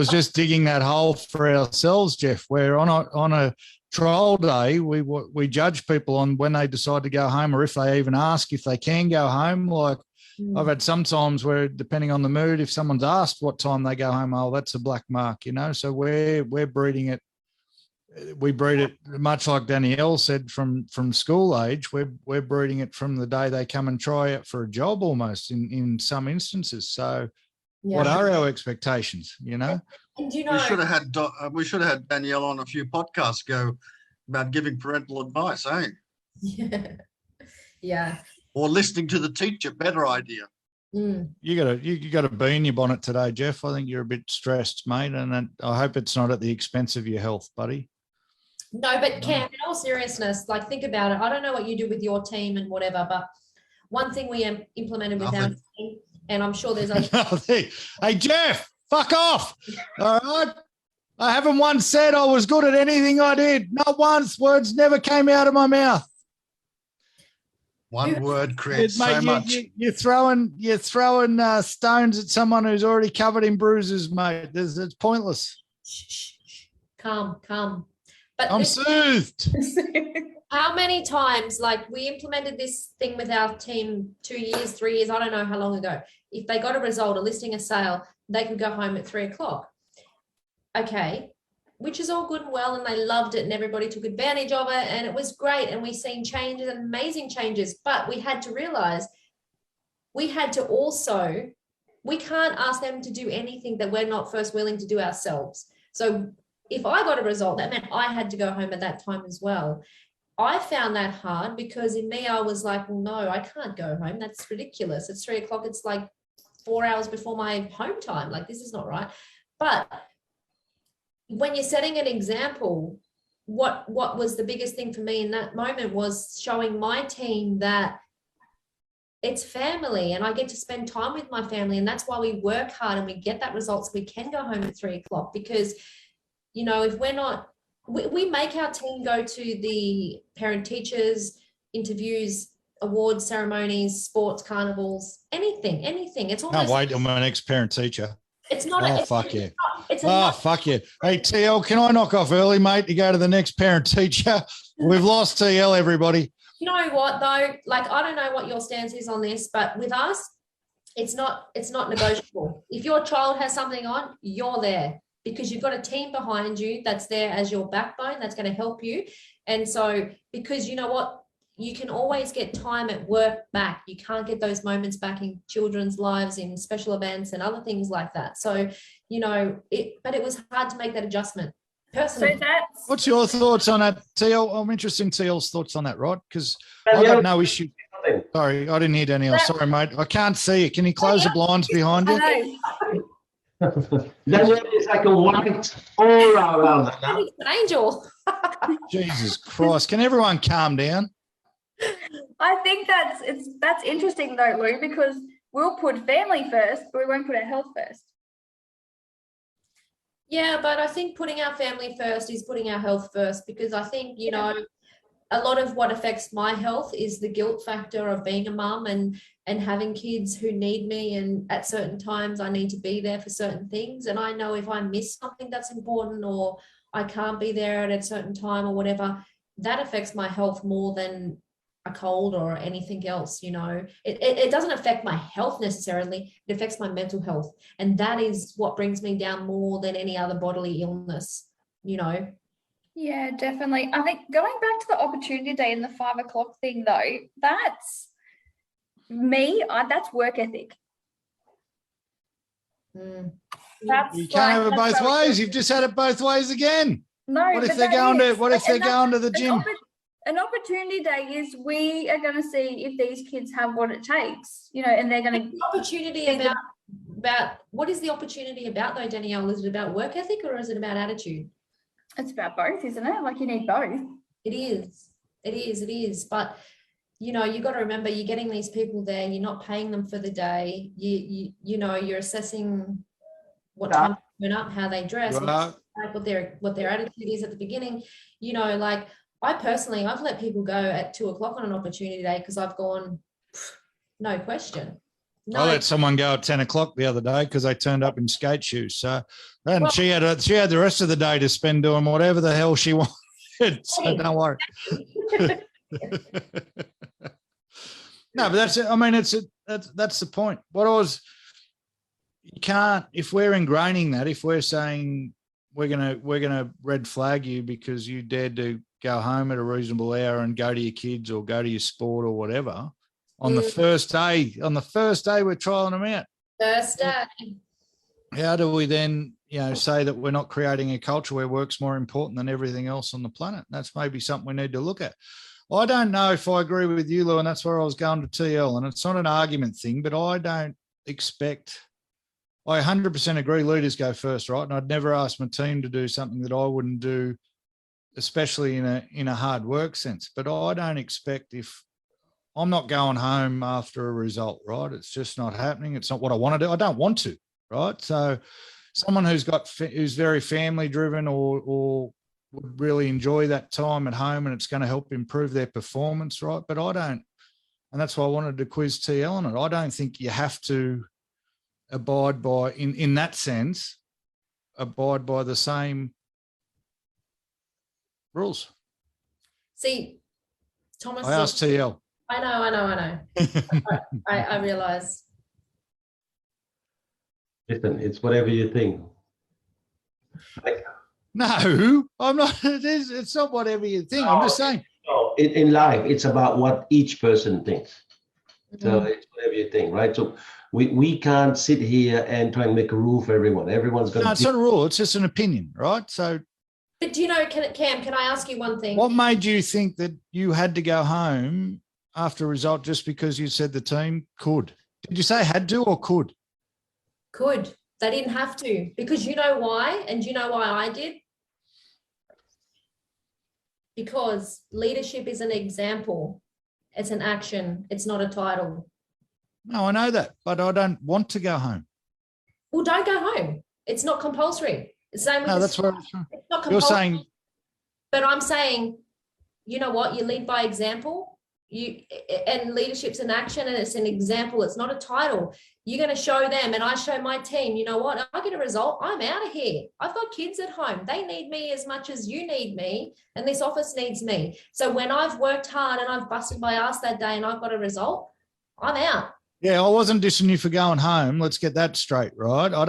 just digging that hole for ourselves, Jeff, where on a trial day, we judge people on when they decide to go home, or if they even ask if they can go home. Like I've had some times where, depending on the mood, if someone's asked what time they go home, oh, that's a black mark, So we're breeding it. We breed it much like Danielle said from school age. We're breeding it from the day they come and try it for a job, almost in some instances. So, what are our expectations? And we should have had Danielle on a few podcasts ago about giving parental advice, eh? Yeah. Or listening to the teacher. Better idea. You got a bee in your bonnet today, Jeff. I think you're a bit stressed, mate, and I hope it's not at the expense of your health, buddy. No, but Cam, in all seriousness, like think about it. I don't know what you do with your team and whatever, but one thing we implemented with our team, and I'm sure there's other. Hey, Jeff, fuck off. All right. I haven't once said I was good at anything I did. Not once. Words never came out of my mouth. One word creates so much. You're throwing stones at someone who's already covered in bruises, mate. It's pointless. Shh. Calm. But I'm soothed. How many times, like we implemented this thing with our team 2 years, 3 years, I don't know how long ago. If they got a result, a listing, a sale, they could go home at 3:00. Okay, which is all good and well, and they loved it and everybody took advantage of it and it was great, and we've seen changes and amazing changes, but we had to realize we can't ask them to do anything that we're not first willing to do ourselves. So if I got a result, that meant I had to go home at that time as well. I found that hard because in me, I was like, well, no, I can't go home. That's ridiculous. It's 3:00. It's like 4 hours before my home time. Like, this is not right. But when you're setting an example, what was the biggest thing for me in that moment was showing my team that it's family and I get to spend time with my family. And that's why we work hard and we get that result so we can go home at 3:00, because if we're not, we make our team go to the parent teachers, interviews, awards ceremonies, sports carnivals, anything. It's almost. Can't wait till my next parent teacher. It's not. Oh, fuck yeah. Fuck yeah. Hey, TL, can I knock off early, mate, to go to the next parent teacher? We've lost TL, everybody. You know what, though? Like, I don't know what your stance is on this, but with us, it's not negotiable. If your child has something on, you're there, because you've got a team behind you that's there as your backbone that's going to help you. And so, because you know what, you can always get time at work back. You can't get those moments back in children's lives, in special events and other things like that. So, but it was hard to make that adjustment personally. So what's your thoughts on that, TL? I'm interested in TL's thoughts on that, right? Because I got no issue. Sorry, I didn't hear Danielle. Sorry, mate. I can't see you. Can you close the blinds behind you? Danielle is like a white aura around her now. It's an angel. Jesus Christ. Can everyone calm down? I think that's interesting though, Lou, because we'll put family first, but we won't put our health first. Yeah, but I think putting our family first is putting our health first, because I think, a lot of what affects my health is the guilt factor of being a mum and having kids who need me, and at certain times I need to be there for certain things, and I know if I miss something that's important or I can't be there at a certain time or whatever, that affects my health more than a cold or anything else. It doesn't affect my health necessarily, it affects my mental health, and that is what brings me down more than any other bodily illness. Yeah, definitely. I think going back to the opportunity day and the 5 o'clock thing though, that's me, that's work ethic. That's You can't have it both ways. You've just had it both ways again. No. What if they're going to the gym? An opportunity day is we are going to see if these kids have what it takes, and they're going to. Opportunity about what is the opportunity about though, Danielle? Is it about work ethic or is it about attitude? It's about both, isn't it? Like you need both. It is. But you got to remember, you're getting these people there. You're not paying them for the day. You're assessing what time they turn up, how they dress, what their attitude is at the beginning. Like I personally, I've let people go at 2 o'clock on an opportunity day because I've gone, no question. No. I let someone go at 10 o'clock the other day because they turned up in skate shoes. So, and she had the rest of the day to spend doing whatever the hell she wanted. So don't worry. No, but that's it. I mean, that's the point. You can't, if we're ingraining that, if we're saying we're gonna red flag you because you dared to go home at a reasonable hour and go to your kids or go to your sport or whatever. On the first day, we're trialing them out. First day. How do we then, say that we're not creating a culture where work's more important than everything else on the planet? That's maybe something we need to look at. I don't know if I agree with you, Lou, and that's where I was going to TL. And it's not an argument thing, but I 100% agree leaders go first, right? And I'd never ask my team to do something that I wouldn't do, especially in a hard work sense. But I don't expect, if I'm not going home after a result, right? It's just not happening. It's not what I want to do. I don't want to, right? So someone who's very family driven or would really enjoy that time at home and it's going to help improve their performance, right? But I don't, and that's why I wanted to quiz TL on it. I don't think you have to abide by, in that sense, abide by the same rules. See, Thomas. I asked TL. I know. I realize. Listen, it's whatever you think. No, I'm not. It's not whatever you think. I'm just saying. No, in life, it's about what each person thinks. So it's whatever you think, right? So we can't sit here and try and make a rule for everyone. Everyone's going to. No, it's not a rule. It's just an opinion, right? So. But do Cam, can I ask you one thing? What made you think that you had to go home after a result just because you said the team could? Did you say had to or could? Could. They didn't have to, because you know why? And you know why I did? Because leadership is an example. It's an action. It's not a title. No, I know that, but I don't want to go home. Well, don't go home. It's not compulsory. It's same with that's what it's not compulsory. You're saying. But I'm saying, you know what? You lead by example. And leadership's an action and it's an example. It's not a title. You're going to show them, and I show my team, you know what? I get a result. I'm out of here. I've got kids at home. They need me as much as you need me, and this office needs me. So when I've worked hard and I've busted my ass that day and I've got a result, I'm out. Yeah, I wasn't dissing you for going home. Let's get that straight, right? I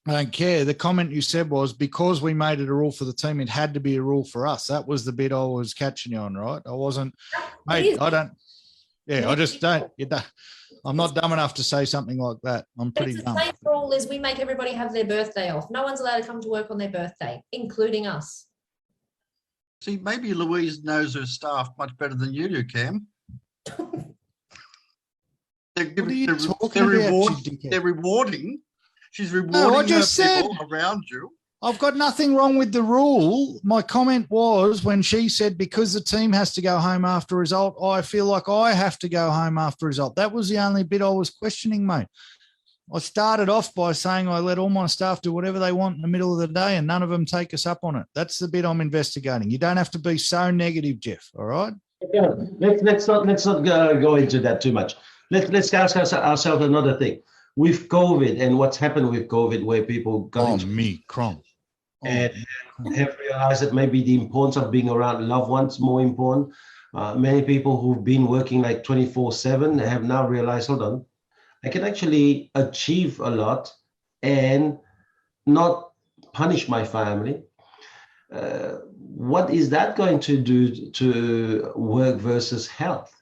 don't care. The comment you said was because we made it a rule for the team, it had to be a rule for us. That was the bit I was catching you on, right? I wasn't, mate, I don't, yeah, I just don't, I'm not dumb enough to say something like that. I'm pretty dumb. The same rule is we make everybody have their birthday off. No one's allowed to come to work on their birthday, including us. See, maybe Louise knows her staff much better than you do, Cam. They're rewarding. She's rewarding people around you. I've got nothing wrong with the rule. My comment was when she said because the team has to go home after a result, I feel like I have to go home after a result. That was the only bit I was questioning, mate. I started off by saying I let all my staff do whatever they want in the middle of the day and none of them take us up on it. That's the bit I'm investigating. You don't have to be so negative, Jeff. All right. Yeah, let's not go into that too much. Let's ask ourselves another thing. With COVID and what's happened with COVID, where people got and have realized that maybe the importance of being around loved ones more important. Many people who've been working like 24/7 have now realized, hold on, I can actually achieve a lot and not punish my family. What is that going to do to work versus health?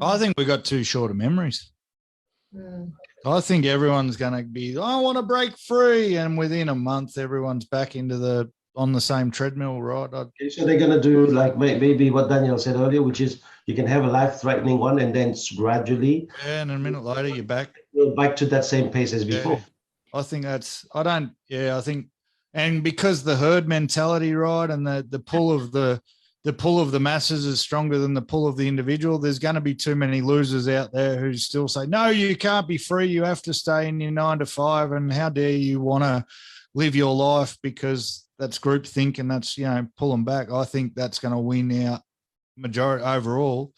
I think we got too short of memories. I think everyone's going to be, I want to break free. And within a month, everyone's back into on the same treadmill, right? Okay, so they're going to do like maybe what Daniel said earlier, which is you can have a life-threatening one and then gradually. Yeah, and a minute later, you're back. You're back to that same pace as before. Yeah. I think I think, and because the herd mentality, right, and the pull of the masses is stronger than the pull of the individual, there's going to be too many losers out there who still say, no, you can't be free. You have to stay in your 9 to 5. And how dare you want to live your life because that's groupthink and that's, pull them back. I think that's going to win out majority overall.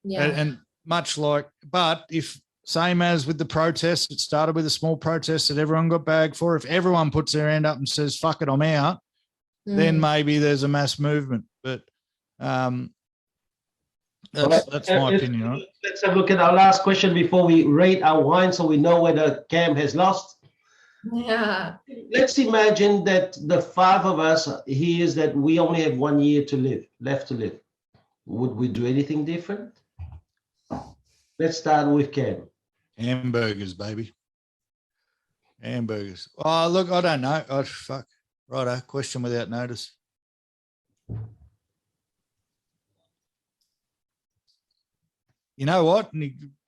Yeah. And much like, but if same as with the protests, it started with a small protest that everyone got bagged for. If everyone puts their hand up and says, fuck it, I'm out, then maybe there's a mass movement. But that's my opinion. Right? Let's have a look at our last question before we rate our wine so we know whether Cam has lost. Yeah. Let's imagine that the 5 of us hears that we only have 1 year left to live. Would we do anything different? Let's start with Cam. Hamburgers, baby. Hamburgers. Oh, look, I don't know. Oh, fuck. Righto. Question without notice. You know what?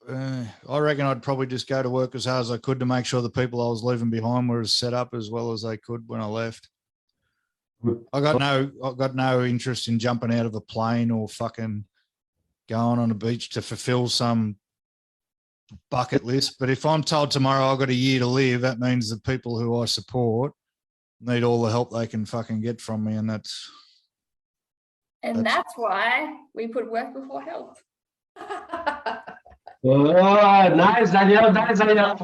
I reckon I'd probably just go to work as hard as I could to make sure the people I was leaving behind were as set up as well as they could when I left. I got no interest in jumping out of a plane or fucking going on a beach to fulfill some bucket list. But if I'm told tomorrow I've got a year to live, that means the people who I support need all the help they can fucking get from me. And that's why we put work before health. Oh, nice, Daniel. Nice, Daniel.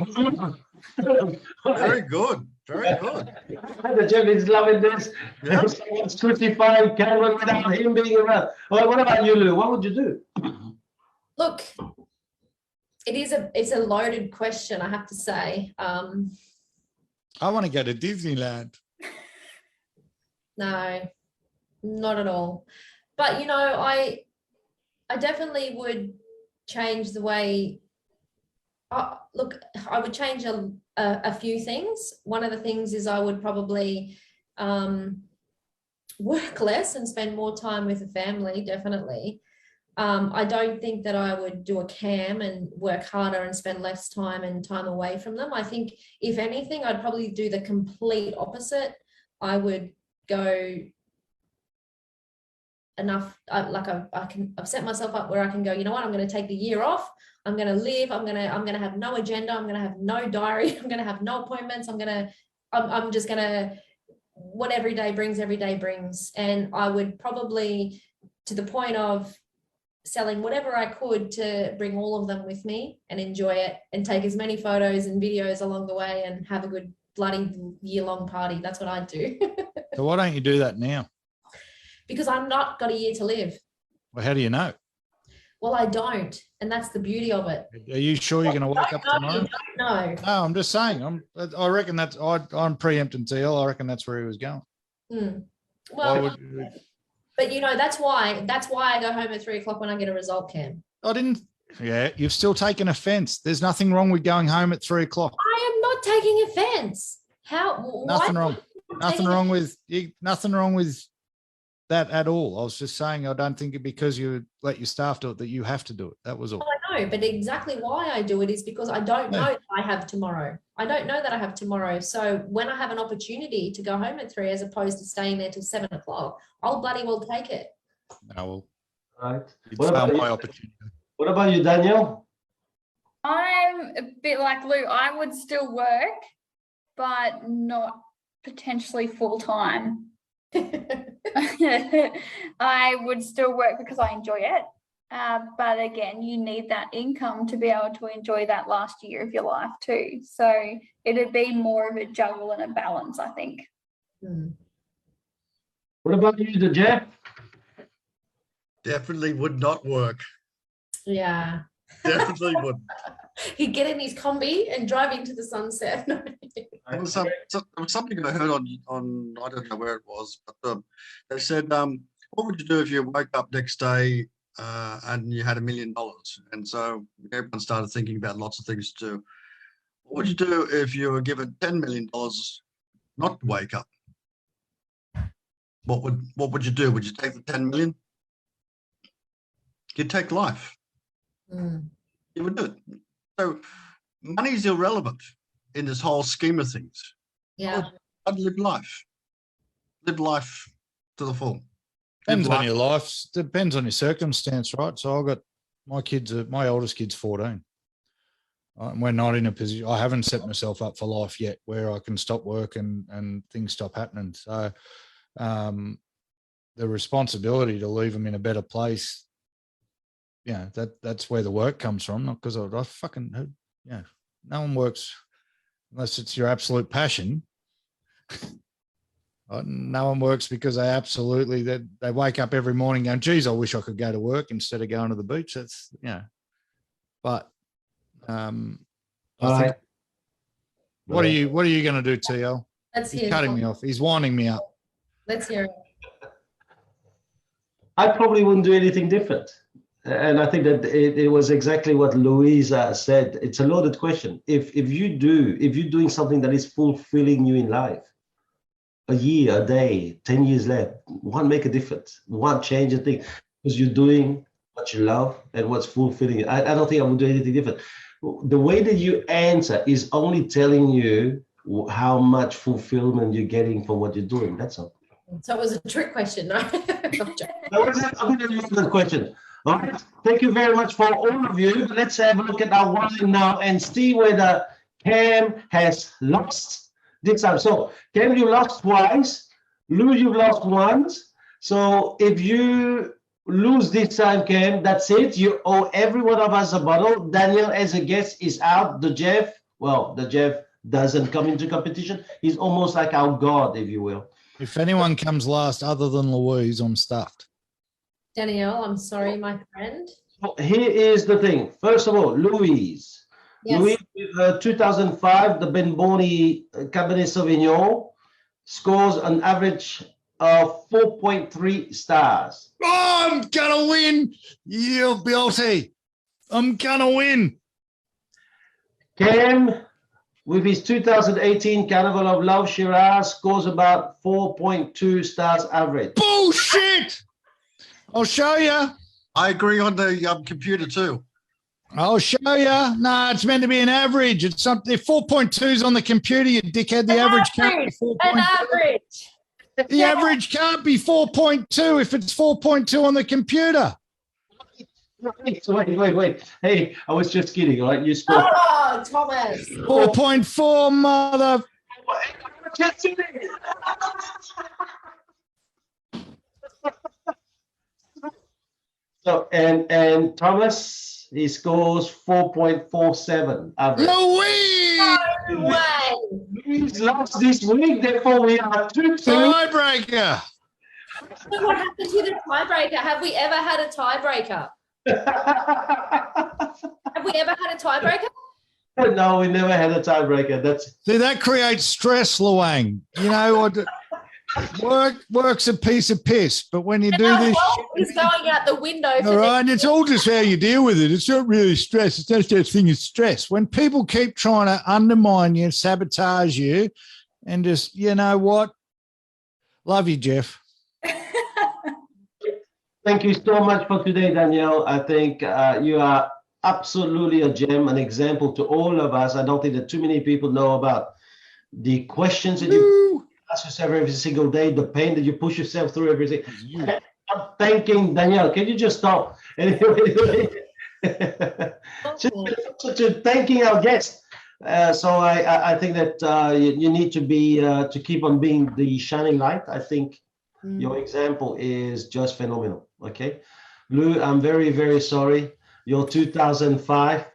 Very good. Very good. The Jeff is loving this. Yeah. Someone's crucified Cameron without him being around. Well, what about you, Lou? What would you do? Look, it's a loaded question, I have to say. I want to go to Disneyland. No, not at all. But I definitely would change the way. Look, I would change a few things. One of the things is I would probably work less and spend more time with the family, definitely. I don't think that I would do a cam and work harder and spend less time away from them. I think, if anything, I'd probably do the complete opposite. I would go enough, I've set myself up where I can go, you know what, I'm going to take the year off. I'm going to live. I'm going to have no agenda. I'm going to have no diary. I'm going to have no appointments. I'm just going to, what every day brings. And I would probably, to the point of selling whatever I could to bring all of them with me and enjoy it and take as many photos and videos along the way and have a good bloody year-long party. That's what I'd do. So why don't you do that now? Because I'm not got a year to live. Well, how do you know? Well, I don't, and that's the beauty of it. Are you sure you're going to wake up tomorrow? No. No, I'm just saying. I reckon I'm preempting TL. I reckon that's where he was going. Well, but that's why I go home at 3 o'clock when I get a result, Cam. I didn't. Yeah, you've still taken offence. There's nothing wrong with going home at 3 o'clock. I am not taking offence. How? Nothing wrong. Nothing wrong with that at all. I was just saying, I don't think because you let your staff do it that you have to do it. That was all. Well, I know, but exactly why I do it is because I don't know that I have tomorrow. I don't know that I have tomorrow. So when I have an opportunity to go home at 3 as opposed to staying there till 7 o'clock, I'll bloody well take it. No, well, right. What about you, Daniel? What about you, Daniel? I'm a bit like Lou. I would still work, but not potentially full time. I would still work because I enjoy it. But again, you need that income to be able to enjoy that last year of your life too. So it'd be more of a juggle and a balance, I think. What about you, Jeff? Definitely would not work. Yeah. Definitely would. He'd get in his combi and drive into the sunset. There was something I heard on I don't know where it was, but they said, what would you do if you woke up next day and you had $1 million? And so everyone started thinking about lots of things to do. What would you do if you were given $10 million not to wake up? What would you do? Would you take the 10 million? You'd take life. You would do it. So money is irrelevant in this whole scheme of things. Yeah. I'd live life. Live life to the full. Depends on your life. Depends on your circumstance, right? So I've got my oldest kid's 14. And we're not in a position. I haven't set myself up for life yet where I can stop work and things stop happening. So the responsibility to leave them in a better place, that's where the work comes from. Not because I fucking, no one works unless it's your absolute passion. No one works because they wake up every morning going, geez, I wish I could go to work instead of going to the beach. That's, but I think, what are you going to do, TL? He's cutting me off. He's winding me up. Let's hear it. I probably wouldn't do anything different. And I think that it was exactly what Louise said. It's a loaded question. If you're doing something that is fulfilling you in life, a year, a day, 10 years left, one make a difference, one change a thing, because you're doing what you love and what's fulfilling you. I don't think I would do anything different. The way that you answer is only telling you how much fulfillment you're getting from what you're doing. That's all. So it was a trick question, right? That was a good question. All right. Thank you very much for all of you. Let's have a look at our wine now and see whether Cam has lost this time. So, Cam, you lost twice. Lou, you've lost once. So, if you lose this time, Cam, that's it. You owe every one of us a bottle. Daniel, as a guest, is out. The Jeff doesn't come into competition. He's almost like our god, if you will. If anyone comes last other than Louise, I'm stuffed. Danielle, I'm sorry, my friend. So here is the thing. First of all, Louise. Yes. Louise, with 2005, the Benboni Cabernet Sauvignon scores an average of 4.3 stars. Oh, I'm going to win. You Belty. I'm going to win. Cam, with his 2018 Carnival of Love Shiraz, scores about 4.2 stars average. Bullshit. I'll show you. I agree on the computer too. I'll show you. No, it's meant to be an average. It's something. 4.2's on the computer, you dickhead. The average can't be 4.2. An average. The average can't be 4.2 if it's 4.2 on the computer. Wait. Hey, I was just kidding, all right? You spoke. Oh, Thomas. 4.4, mother. So, and Thomas, he scores 4.47 average. Louise! No way. He's lost this week, therefore we are 2-2. Tiebreaker. So what happened to the tiebreaker? Have we ever had a tiebreaker? Have we ever had a tiebreaker? No, we never had a tiebreaker. See, that creates stress, Luang. You know, work's a piece of piss, but when you do this, is going out the window. all right, it's all just how you deal with it. It's not really stress. It's no such thing as stress. When people keep trying to undermine you, sabotage you, and just, you know what? Love you, Jeff. Thank you so much for today, Danielle. I think you are absolutely a gem, an example to all of us. I don't think that too many people know about the questions that you ask yourself every single day, the pain that you push yourself through everything. I'm thanking Danielle. Can you just stop? Anyway, Just to thanking our guest. So I think that you need to be to keep on being the shining light. I think your example is just phenomenal. Okay, Lou, I'm very, very sorry. Your 2005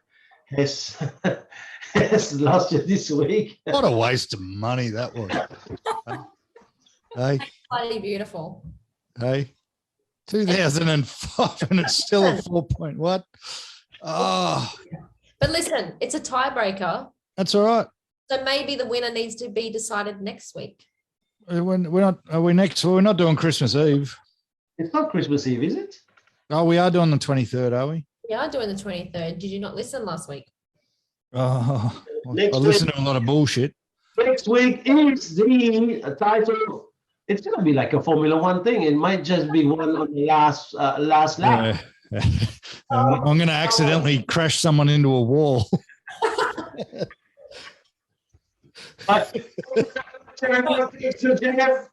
has has lost you this week. What a waste of money that was. Hey, Bloody beautiful. hey, 2005, and it's still a 4 point. What? Oh, But listen, it's a tiebreaker. that's all right. So maybe the winner needs to be decided next week. We're not. Are we next? We're not doing Christmas Eve. It's not Christmas Eve, is it? Oh, we are doing the 23rd, are we? We are doing the 23rd. Did you not listen last week? Oh, Next I listen to a lot of bullshit. Next week is the title. It's going to be like a Formula One thing. It might just be one on the last lap. Yeah. I'm going to accidentally crash someone into a wall. But,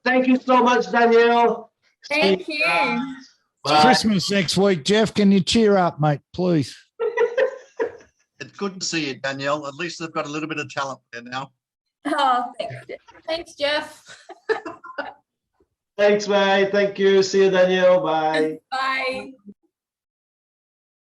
thank you so much, Danielle. Thank you. It's Christmas next week. Jeff, can you cheer up, mate, please? It's good to see you, Danielle. At least they've got a little bit of talent there now. Oh, thanks. Thanks, Jeff. Thanks, mate. Thank you. See you, Danielle. Bye. Bye.